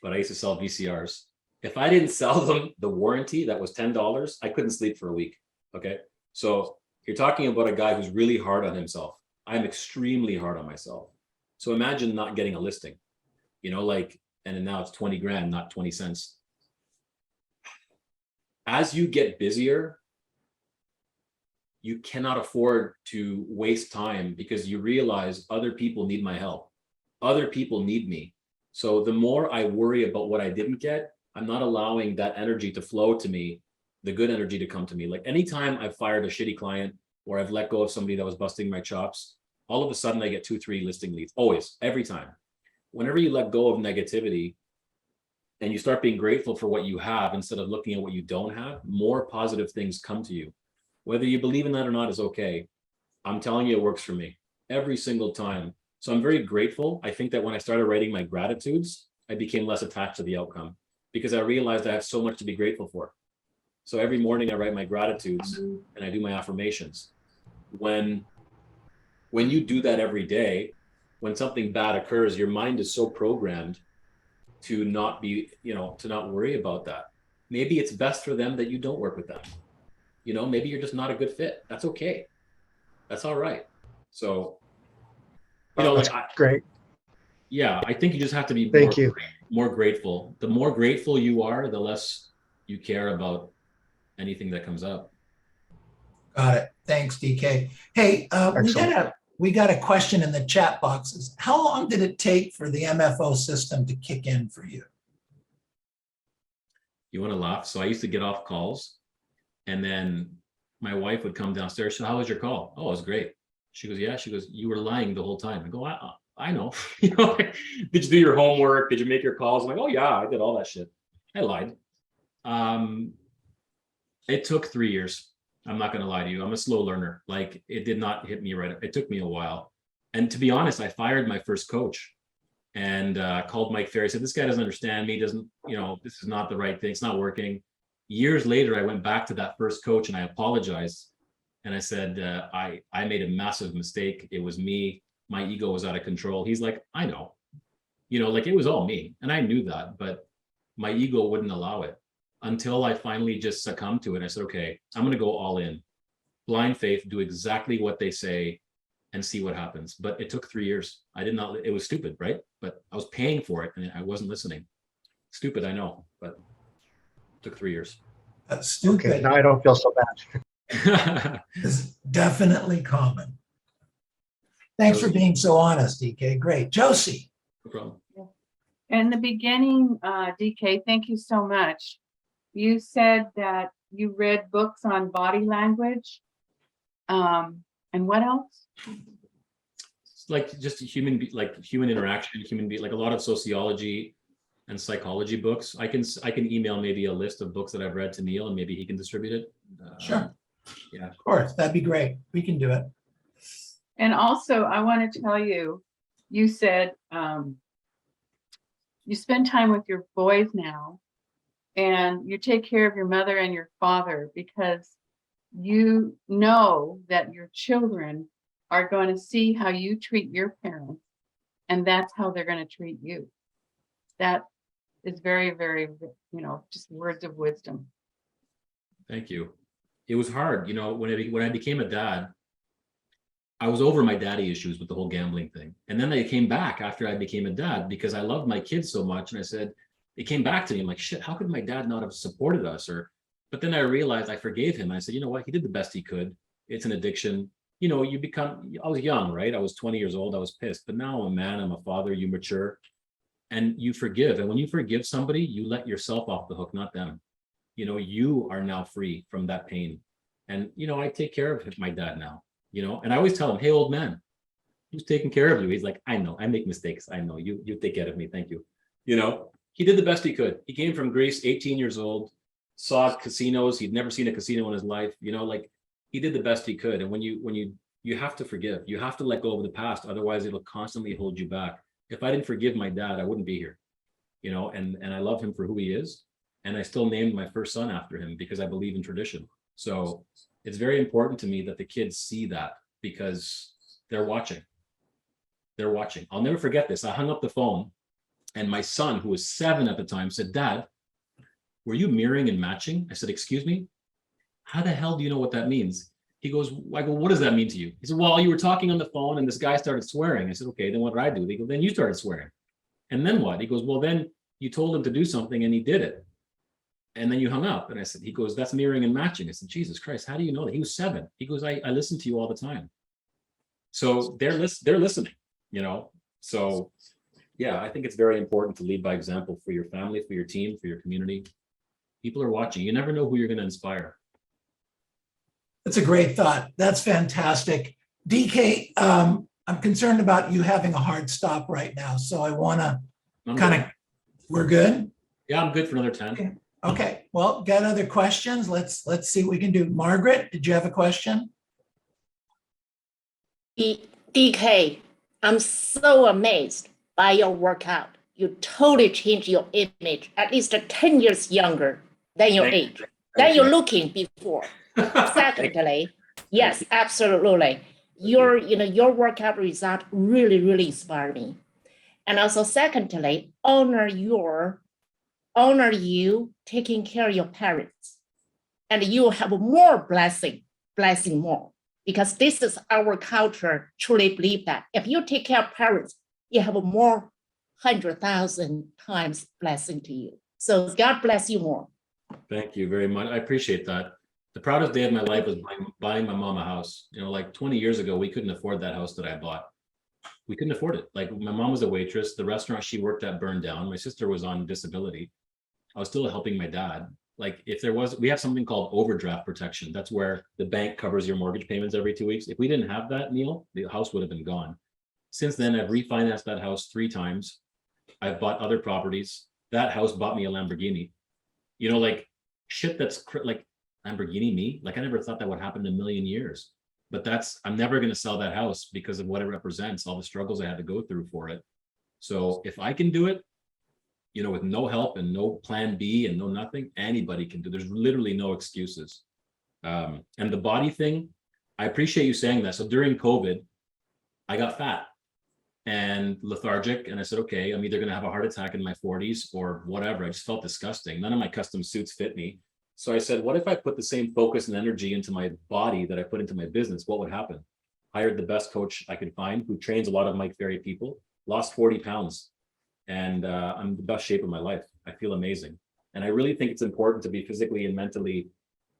but I used to sell VCRs. If I didn't sell them the warranty that was $10, I couldn't sleep for a week. Okay. So you're talking about a guy who's really hard on himself. I'm extremely hard on myself. So imagine not getting a listing, and now it's 20 grand, not 20 cents. As you get busier, you cannot afford to waste time because you realize other people need my help. Other people need me. So the more I worry about what I didn't get, I'm not allowing that energy to flow to me, the good energy to come to me. Like anytime I've fired a shitty client or I've let go of somebody that was busting my chops, all of a sudden I get 2-3 listing leads. Always, every time. Whenever you let go of negativity and you start being grateful for what you have instead of looking at what you don't have, more positive things come to you. Whether you believe in that or not is okay. I'm telling you, it works for me every single time. So I'm very grateful. I think that when I started writing my gratitudes, I became less attached to the outcome because I realized I have so much to be grateful for. So every morning I write my gratitudes and I do my affirmations. When you do that every day, when something bad occurs, your mind is so programmed to not be, to not worry about that. Maybe it's best for them that you don't work with them. Maybe you're just not a good fit. That's okay. That's all right. So, Great. Yeah, I think you just have to be more grateful. The more grateful you are, the less you care about anything that comes up. Got it. Thanks, DK. Hey, Excellent. we got a question in the chat boxes. How long did it take for the MFO system to kick in for you? You want to laugh? So I used to get off calls, and then my wife would come downstairs. So how was your call? Oh, it was great. She goes, yeah. She goes, you were lying the whole time. I go, I know. You know, did you do your homework? Did you make your calls? I'm like, oh yeah, I did all that shit. I lied. It took 3 years. I'm not going to lie to you. I'm a slow learner. Like, it did not hit me right. It took me a while. And to be honest, I fired my first coach and called Mike Ferry, said, this guy doesn't understand me, doesn't, you know, this is not the right thing. It's not working. Years later, I went back to that first coach and I apologized. And I said, I made a massive mistake. It was me. My ego was out of control. He's like, I know, you know, like it was all me. And I knew that, but my ego wouldn't allow it until I finally just succumbed to it. I said, okay, I'm going to go all in. Blind faith, do exactly what they say and see what happens. But it took 3 years. I did not, it was stupid, right? But I was paying for it and I wasn't listening. Stupid, I know, but it took 3 years. That's Okay, stupid. now I don't feel so bad. Is definitely common. Thanks for being so honest, DK. Great. Josie. No problem. In the beginning, DK, thank you so much. You said that you read books on body language. And what else? It's like just human interaction, like a lot of sociology and psychology books. I can email maybe a list of books that I've read to Neil and maybe he can distribute it. Sure. Yeah. Of course. That'd be great. We can do it. And also, I want to tell you, you said you spend time with your boys now and you take care of your mother and your father because you know that your children are going to see how you treat your parents and that's how they're going to treat you. That is very, very, just words of wisdom. Thank you. It was hard, you know, when I became a dad, I was over my daddy issues with the whole gambling thing. And then they came back after I became a dad because I loved my kids so much. And I said, it came back to me. I'm like, shit, how could my dad not have supported us? But then I realized I forgave him. I said, you know what? He did the best he could. It's an addiction. You know, I was young, right? I was 20 years old. I was pissed. But now I'm a man, I'm a father, you mature and you forgive. And when you forgive somebody, you let yourself off the hook, not them. You know, you are now free from that pain. And, you know, I take care of my dad now. You know, and I always tell him, hey, old man, who's taking care of you? He's like, I know, I make mistakes. I know, you take care of me. Thank you. You know, he did the best he could. He came from Greece, 18 years old, saw casinos. He'd never seen a casino in his life. You know, like he did the best he could. And when you have to forgive, you have to let go of the past. Otherwise, it'll constantly hold you back. If I didn't forgive my dad, I wouldn't be here, you know, and I love him for who he is. And I still named my first son after him because I believe in tradition. So it's very important to me that the kids see that because they're watching. They're watching. I'll never forget this. I hung up the phone and my son, who was 7 at the time, said, Dad, were you mirroring and matching? I said, excuse me? How the hell do you know what that means? He goes, I go, what does that mean to you? He said, well, you were talking on the phone and this guy started swearing. I said, okay, then what did I do? They go, then you started swearing. And then what? He goes, well, then you told him to do something and he did it. And then you hung up. And I said, he goes, that's mirroring and matching. I said, Jesus Christ, how do you know that? He was 7. He goes, I listen to you all the time. So they're listening, you know? So yeah, I think it's very important to lead by example for your family, for your team, for your community. People are watching. You never know who you're going to inspire. That's a great thought. That's fantastic. DK, I'm concerned about you having a hard stop right now. So I want to we're good? Yeah, I'm good for another 10. Okay. Okay, well, got other questions? Let's see what we can do. Margaret, did you have a question? DK, I'm so amazed by your workout. You totally changed your image, at least 10 years younger than your age, than you're looking before. Secondly, yes, absolutely. Your workout result really inspired me. And also secondly, honor you taking care of your parents, and you have more blessing more, because this is our culture. Truly believe that if you take care of parents, you have a more 100,000 times blessing to you. So God bless you more. Thank you very much. I appreciate that. The proudest day of my life was buying my mom a house. You know, like 20 years ago, we couldn't afford that house that I bought. We couldn't afford it. Like my mom was a waitress. The restaurant she worked at burned down. My sister was on disability. I was still helping my dad. Like if there was, we have something called overdraft protection. That's where the bank covers your mortgage payments every 2 weeks. If we didn't have that, Neil, the house would have been gone. Since then, I've refinanced that house 3 times. I've bought other properties. That house bought me a Lamborghini. You know, like shit that's like Lamborghini me. Like I never thought that would happen in a million years. But I'm never going to sell that house because of what it represents, all the struggles I had to go through for it. So if I can do it, you know, with no help and no plan B and no nothing, anybody can do. There's literally no excuses. And the body thing, I appreciate you saying that. So during COVID, I got fat and lethargic. And I said, okay, I'm either going to have a heart attack in my 40s or whatever. I just felt disgusting. None of my custom suits fit me. So I said, what if I put the same focus and energy into my body that I put into my business? What would happen? Hired the best coach I could find who trains a lot of Mike Ferry people, lost 40 pounds. And I'm in the best shape of my life. I feel amazing. And I really think it's important to be physically and mentally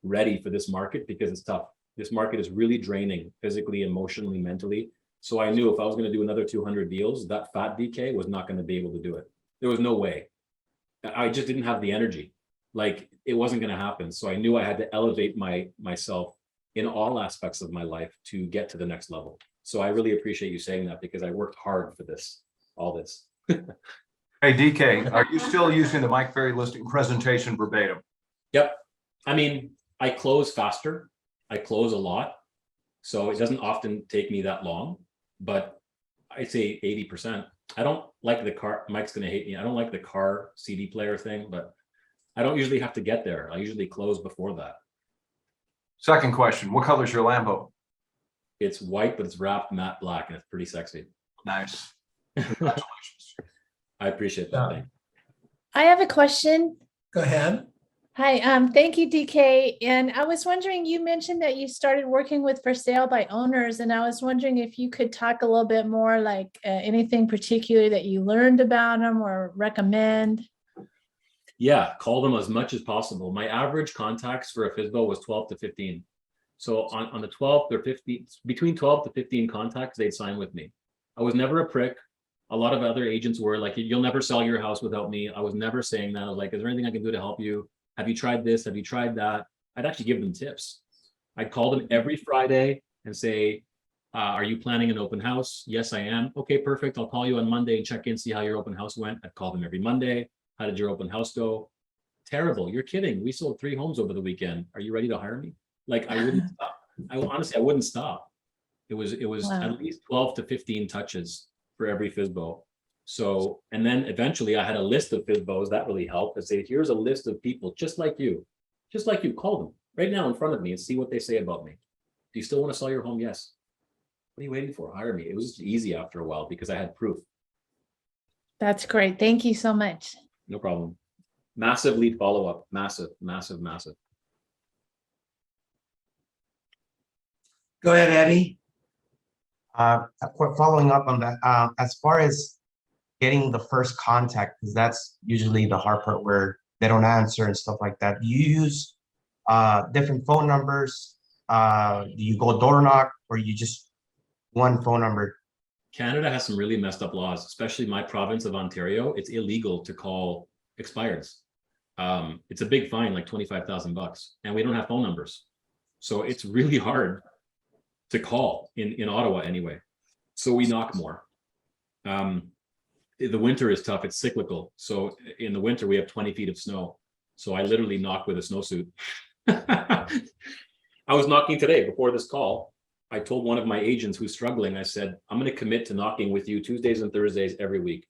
ready for this market because it's tough. This market is really draining physically, emotionally, mentally. So I knew if I was going to do another 200 deals, that fat DK was not going to be able to do it. There was no way. I just didn't have the energy. Like it wasn't going to happen. So I knew I had to elevate myself in all aspects of my life to get to the next level. So I really appreciate you saying that because I worked hard for this, all this. Hey, DK, are you still using the Mike Ferry listing presentation verbatim? Yep. I mean, I close faster. I close a lot. So it doesn't often take me that long, but I'd say 80%. I don't like the car. Mike's going to hate me. I don't like the car CD player thing, but I don't usually have to get there. I usually close before that. Second question, what color is your Lambo? It's white, but it's wrapped matte black and it's pretty sexy. Nice. Congratulations. I appreciate that. Thank you. I have a question. Go ahead. Hi, thank you, DK. And I was wondering, you mentioned that you started working with for sale by owners, and I was wondering if you could talk a little bit more, like anything particular that you learned about them or recommend. Yeah, call them as much as possible. My average contacts for a FSBO was 12 to 15. So on the 12th or 15th, between 12 to 15 contacts, they'd sign with me. I was never a prick. A lot of other agents were like, you'll never sell your house without me. I was never saying that. I was like, is there anything I can do to help you? Have you tried this? Have you tried that? I'd actually give them tips. I'd call them every Friday and say, are you planning an open house? Yes, I am. Okay, perfect. I'll call you on Monday and check in, see how your open house went. I'd call them every Monday. How did your open house go? Terrible. You're kidding. We sold 3 homes over the weekend. Are you ready to hire me? Like I wouldn't stop. Honestly, I wouldn't stop. It was Wow. at least 12 to 15 touches for every FSBO. So, and then eventually I had a list of FSBOs that really helped. I say, here's a list of people just like you, call them right now in front of me and see what they say about me. Do you still want to sell your home? Yes. What are you waiting for? Hire me. It was just easy after a while because I had proof. That's great. Thank you so much. No problem. Massive lead follow-up. Massive, massive, massive. Go ahead, Eddie. Following up on that, as far as getting the first contact, because that's usually the hard part where they don't answer and stuff like that. Do you use different phone numbers? Do you go door knock or you just one phone number? Canada has some really messed up laws, especially my province of Ontario. It's illegal to call expireds. It's a big fine, like $25,000, and we don't have phone numbers. So it's really hard to call in Ottawa anyway. So we knock more. The winter is tough. It's cyclical. So in the winter, we have 20 feet of snow. So I literally knock with a snowsuit. I was knocking today before this call. I told one of my agents who's struggling, I said, I'm going to commit to knocking with you Tuesdays and Thursdays every week.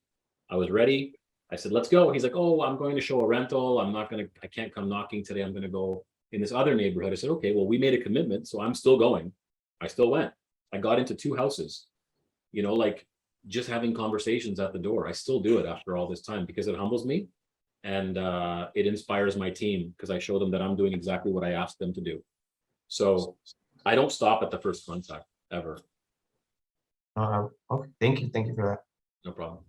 I was ready. I said, let's go. He's like, oh, I'm going to show a rental. I can't come knocking today. I'm going to go in this other neighborhood. I said, okay, well, we made a commitment. So I'm still going. I still went. I got into 2 houses, you know, like just having conversations at the door. I still do it after all this time because it humbles me and it inspires my team because I show them that I'm doing exactly what I asked them to do. So I don't stop at the first contact ever. Okay, thank you for that. No problem.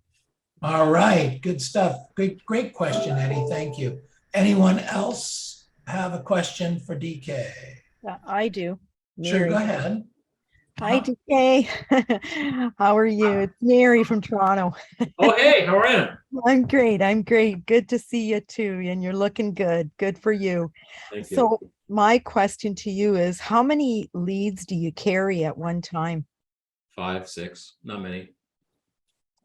All right, good stuff. Great question, Eddie. Thank you. Anyone else? have a question for DK? I do. Sure, go Mary. ahead. Hi, DK. How are you? It's Mary from Toronto. Oh, hey, how are you? I'm great. I'm great. Good to see you too. And you're looking good. Good for you. Thank you. So my question to you is, how many leads do you carry at one time? 5, 6, not many.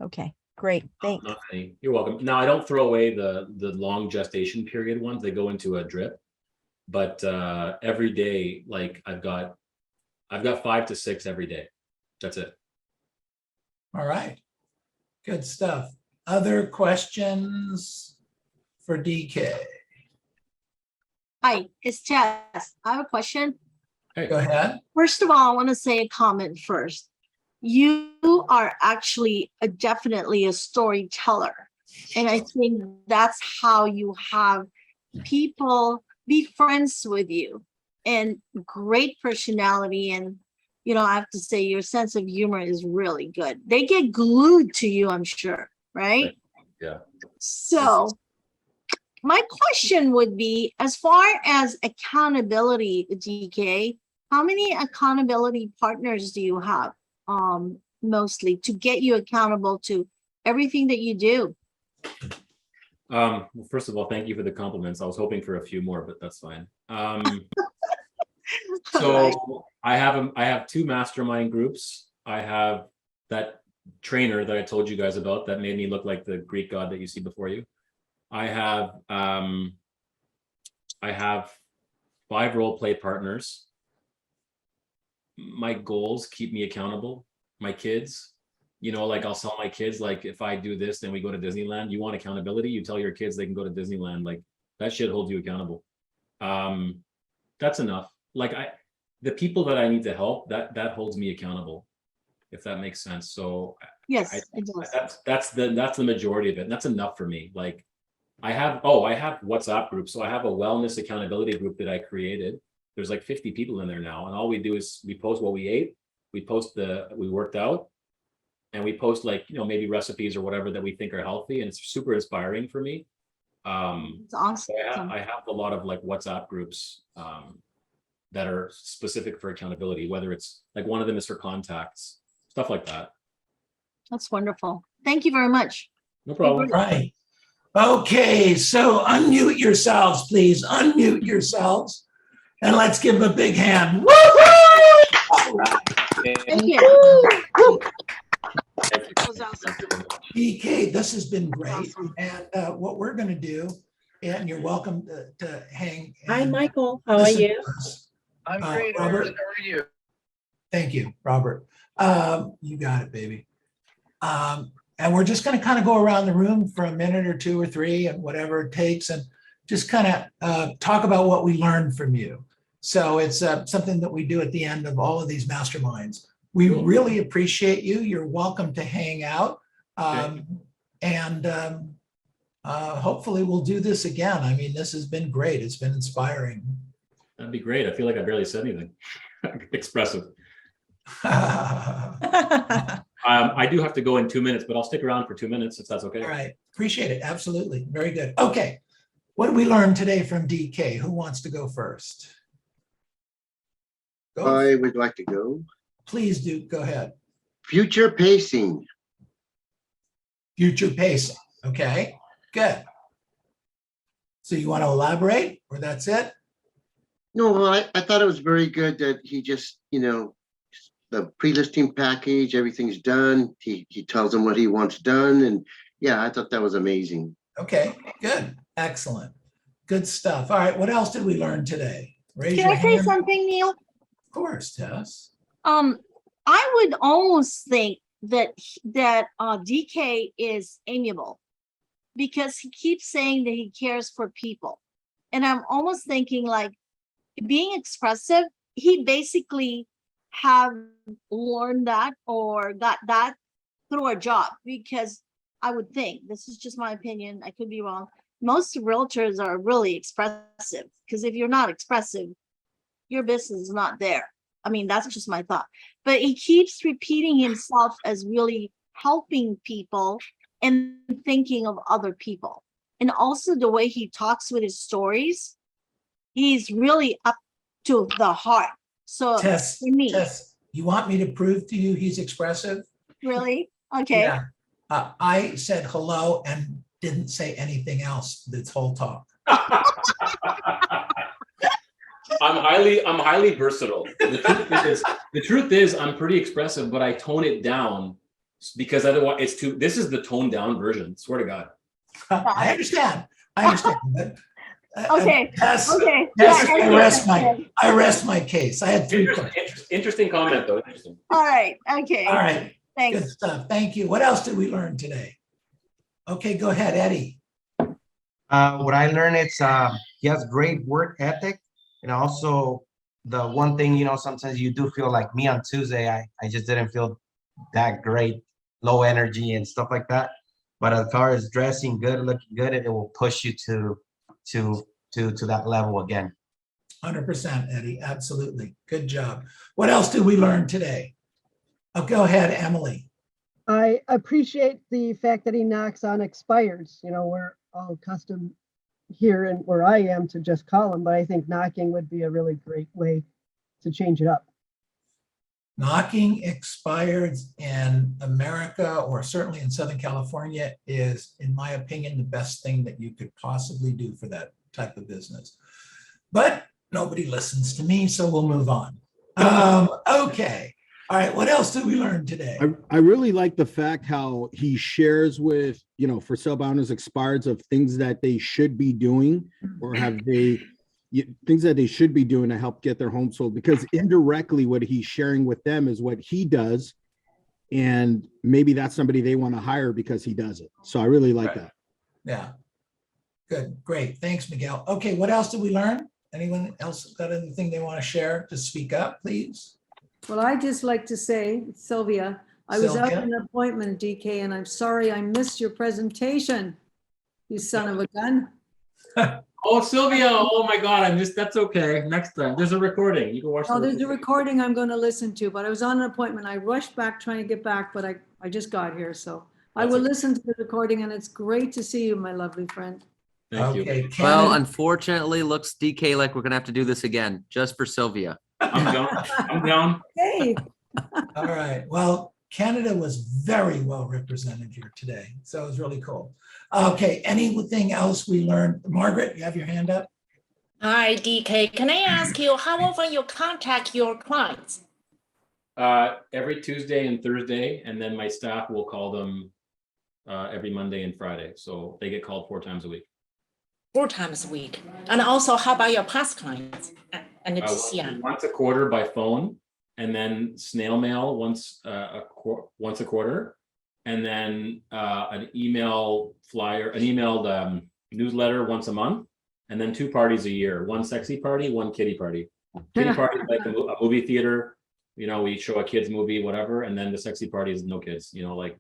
Okay, great. Thanks. Not many. You're welcome. Now I don't throw away the long gestation period ones. They go into a drip. But every day, like I've got 5 to 6 every day. That's it. All right. Good stuff. Other questions for DK? Hi, it's Jess. I have a question. Hey. Go ahead. First of all, I want to say a comment first. You are actually definitely a storyteller. And I think that's how you have people be friends with you, and great personality. And, you know, I have to say your sense of humor is really good. They get glued to you, I'm sure, right? Yeah. So my question would be, as far as accountability, DK, how many accountability partners do you have, mostly to get you accountable to everything that you do? Well, first of all, thank you for the compliments. I was hoping for a few more, but that's fine. So I have 2 mastermind groups. I have that trainer that I told you guys about that made me look like the Greek god that you see before you. I have 5 role play partners. My goals keep me accountable. My kids, you know, like I'll tell my kids, like, if I do this, then we go to Disneyland. You want accountability? You tell your kids they can go to Disneyland. Like, that shit holds you accountable. That's enough. Like, the people that I need to help, that holds me accountable, if that makes sense. So Yes, it does. that's the majority of it. And that's enough for me. Like, I have WhatsApp groups. So I have a wellness accountability group that I created. There's like 50 people in there now. And all we do is we post what we ate. We post we worked out, and we post, like, you know, maybe recipes or whatever that we think are healthy. And it's super inspiring for me. It's awesome. So I have a lot of like WhatsApp groups that are specific for accountability, whether it's like one of them is for contacts, stuff like that. That's wonderful. Thank you very much. No problem. Right. Okay, so unmute yourselves, please. Unmute yourselves. And let's give them a big hand. Woo-hoo! All right. Thank you. DK, this has been great. And what we're going to do, and you're welcome to hang. Hi, and Michael. How are listen you? to us. I'm great. Robert. How are you? Thank you, Robert. You got it, baby. And we're just going to kind of go around the room for a minute or 2 or 3 and whatever it takes, and just kind of talk about what we learned from you. So it's something that we do at the end of all of these masterminds. We really appreciate you. You're welcome to hang out. And hopefully we'll do this again. I mean, this has been great. It's been inspiring. That'd be great. I feel like I barely said anything expressive. I do have to go in 2 minutes, but I'll stick around for 2 minutes if that's okay. All right. Appreciate it. Absolutely. Very good. Okay. What did we learn today from DK? Who wants to go first? Go. I would like to go. Please do. Go ahead. Future pacing. Future pacing. Okay. Good. So you want to elaborate, or that's it? No, I thought it was very good that he just, you know, the pre-listing package, everything's done. He tells them what he wants done. And yeah, I thought that was amazing. Okay, good. Excellent. Good stuff. All right. What else did we learn today? Raise Can your I say hand. something, Neil? Of course, Tess. I would almost think that DK is amiable, because he keeps saying that he cares for people. And I'm almost thinking, like, being expressive, he basically have learned that or got that through a job, because I would think, this is just my opinion, I could be wrong, most realtors are really expressive, because if you're not expressive, your business is not there. I mean, that's just my thought. But he keeps repeating himself as really helping people and thinking of other people. And also the way he talks with his stories, he's really up to the heart. So Tess, for me, Tess, you want me to prove to you he's expressive? really? Okay. Yeah. I said hello and didn't say anything else this whole talk. I'm highly versatile. The truth is I'm pretty expressive, but I tone it down because otherwise it's too. This is the toned down version. Swear to God. I understand. But Okay. Tess, Okay. Tess, Yeah, I rest my case. I had 3 questions. Interesting comment though. Interesting. All right. Okay. All right. Thanks. Good stuff. Thank you. What else did we learn today? Okay, go ahead, Eddie. What I learned is he has great work ethic, and also the one thing, sometimes you do feel like me on Tuesday, I just didn't feel that great, low energy and stuff like that. But as far as dressing good, looking good, it will push you to that level again. 100%, Eddie. Absolutely. Good job. What else did we learn today? Oh, go ahead, Emily. I appreciate the fact that he knocks on expires. We're all accustomed here and where I am to just call them, but I think knocking would be a really great way to change it up. Knocking expired in America, or certainly in Southern California, is, in my opinion, the best thing that you could possibly do for that type of business. But nobody listens to me, so we'll move on. Okay. All right. What else did we learn today? I really like the fact how he shares with, for sale by owners expireds of things that they should be doing, or things that they should be doing to help get their home sold, because indirectly what he's sharing with them is what he does. And maybe that's somebody they want to hire because he does it. So I really like that. Yeah. Good. Great. Thanks, Miguel. Okay. What else did we learn? Anyone else got anything they want to share? To speak up, please. Well, I'd just like to say, Sylvia, I was out Sylvia? in an appointment, DK, and I'm sorry I missed your presentation, you son of a gun. Oh, Sylvia. Oh my God. I missed. That's okay. Next time. There's a recording. You can watch. Oh, there's a recording I'm going to listen to, but I was on an appointment. I rushed back trying to get back, but I just got here. So I will listen to the recording, and it's great to see you, my lovely friend. Thank you. Well, unfortunately, looks DK like we're gonna have to do this again, just for Sylvia. I'm down. I'm down. Hey. All right. Well, Canada was very well represented here today, so it was really cool. Okay. Anything else we learned? Margaret, you have your hand up? Hi, DK. Can I ask you how often you contact your clients? Every Tuesday and Thursday, and then my staff will call them every Monday and Friday. So they get called 4 times a week. 4 times a week. And also, how about your past clients? And it's Once a quarter by phone, and then snail mail once a quarter, and then an emailed newsletter once a month, and then 2 parties a year: 1 sexy party, 1 kiddie party. Kiddie party is like a movie theater. We show a kids movie, whatever, and then the sexy party is no kids. Like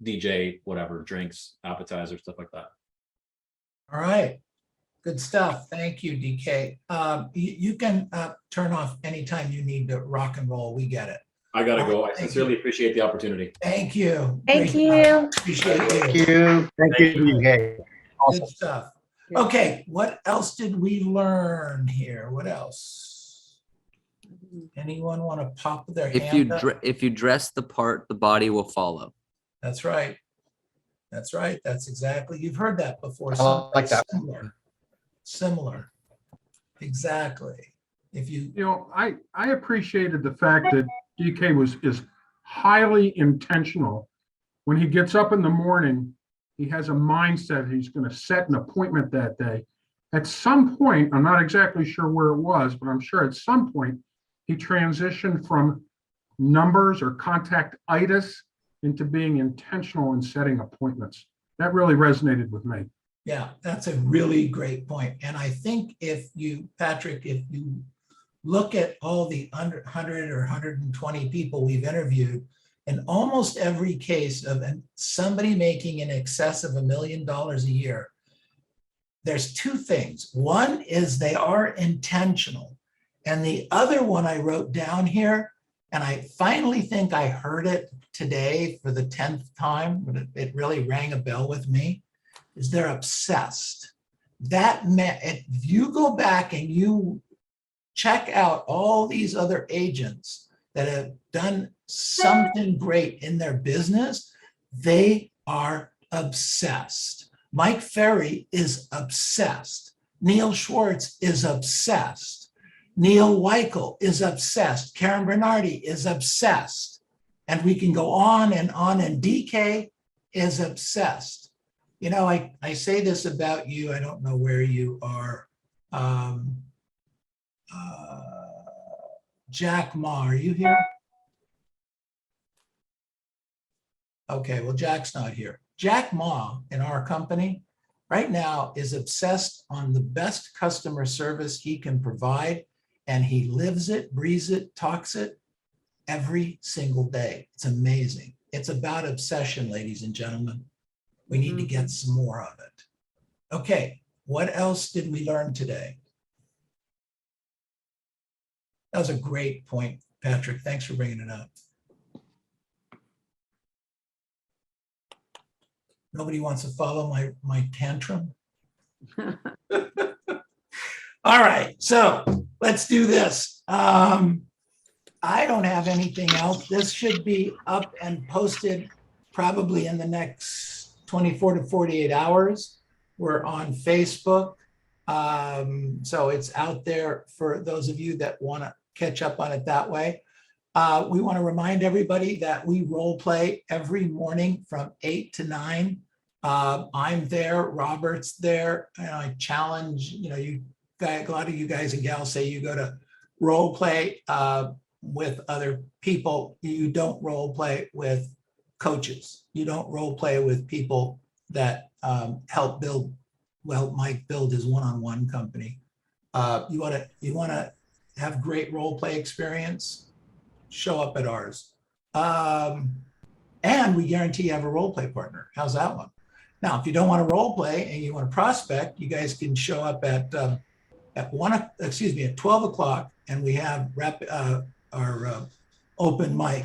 DJ, whatever, drinks, appetizer, stuff like that. All right. Good stuff. Thank you, DK. You can turn off anytime you need to rock and roll. We get it. I gotta go. I sincerely appreciate the opportunity. Thank you. Thank Great you. job. Appreciate it. Thank you, DK. Good stuff. Okay, what else did we learn here? What else? Anyone want to pop their hand up? If you dress the part, the body will follow. That's right. That's right. That's exactly. You've heard that before. I like that. Similar. Exactly. If you. I appreciated the fact that DK is highly intentional. When he gets up in the morning, he has a mindset he's going to set an appointment that day. At some point, I'm not exactly sure where it was, but I'm sure at some point he transitioned from numbers or contact-itis into being intentional in setting appointments. That really resonated with me. Yeah, that's a really great point. And I think Patrick, if you look at all the 100 or 120 people we've interviewed, in almost every case of somebody making in excess of $1 million a year, there's 2 things. One is they are intentional. And the other one I wrote down here, and I finally think I heard it today for the 10th time, but it really rang a bell with me, is they're obsessed. if you go back and you check out all these other agents that have done something great in their business, they are obsessed. Mike Ferry is obsessed. Neil Schwartz is obsessed. Neil Weichel is obsessed. Karen Bernardi is obsessed. And we can go on, and DK is obsessed. You know, I say this about you. I don't know where you are. Jack Ma, are you here? Okay, well, Jack's not here. Jack Ma in our company right now is obsessed on the best customer service he can provide, and he lives it, breathes it, talks it every single day. It's amazing. It's about obsession, ladies and gentlemen. We need to get some more of it. Okay, what else did we learn today? That was a great point, Patrick. Thanks for bringing it up. Nobody wants to follow my tantrum? All right, so let's do this. I don't have anything else. This should be up and posted probably in the next 24 to 48 hours. We're on Facebook. So it's out there for those of you that want to catch up on it that way. We want to remind everybody that we role play every morning from 8 to 9. I'm there, Robert's there, and I challenge, you guys, a lot of you guys and gals say you go to role play with other people. You don't role play with coaches. You don't role play with people that help Mike build his one-on-one company. You want to have great role play experience, show up at ours. And we guarantee you have a role play partner. How's that one? Now, if you don't want to role play and you want to prospect, you guys can show up at 12 o'clock, and we have our open mic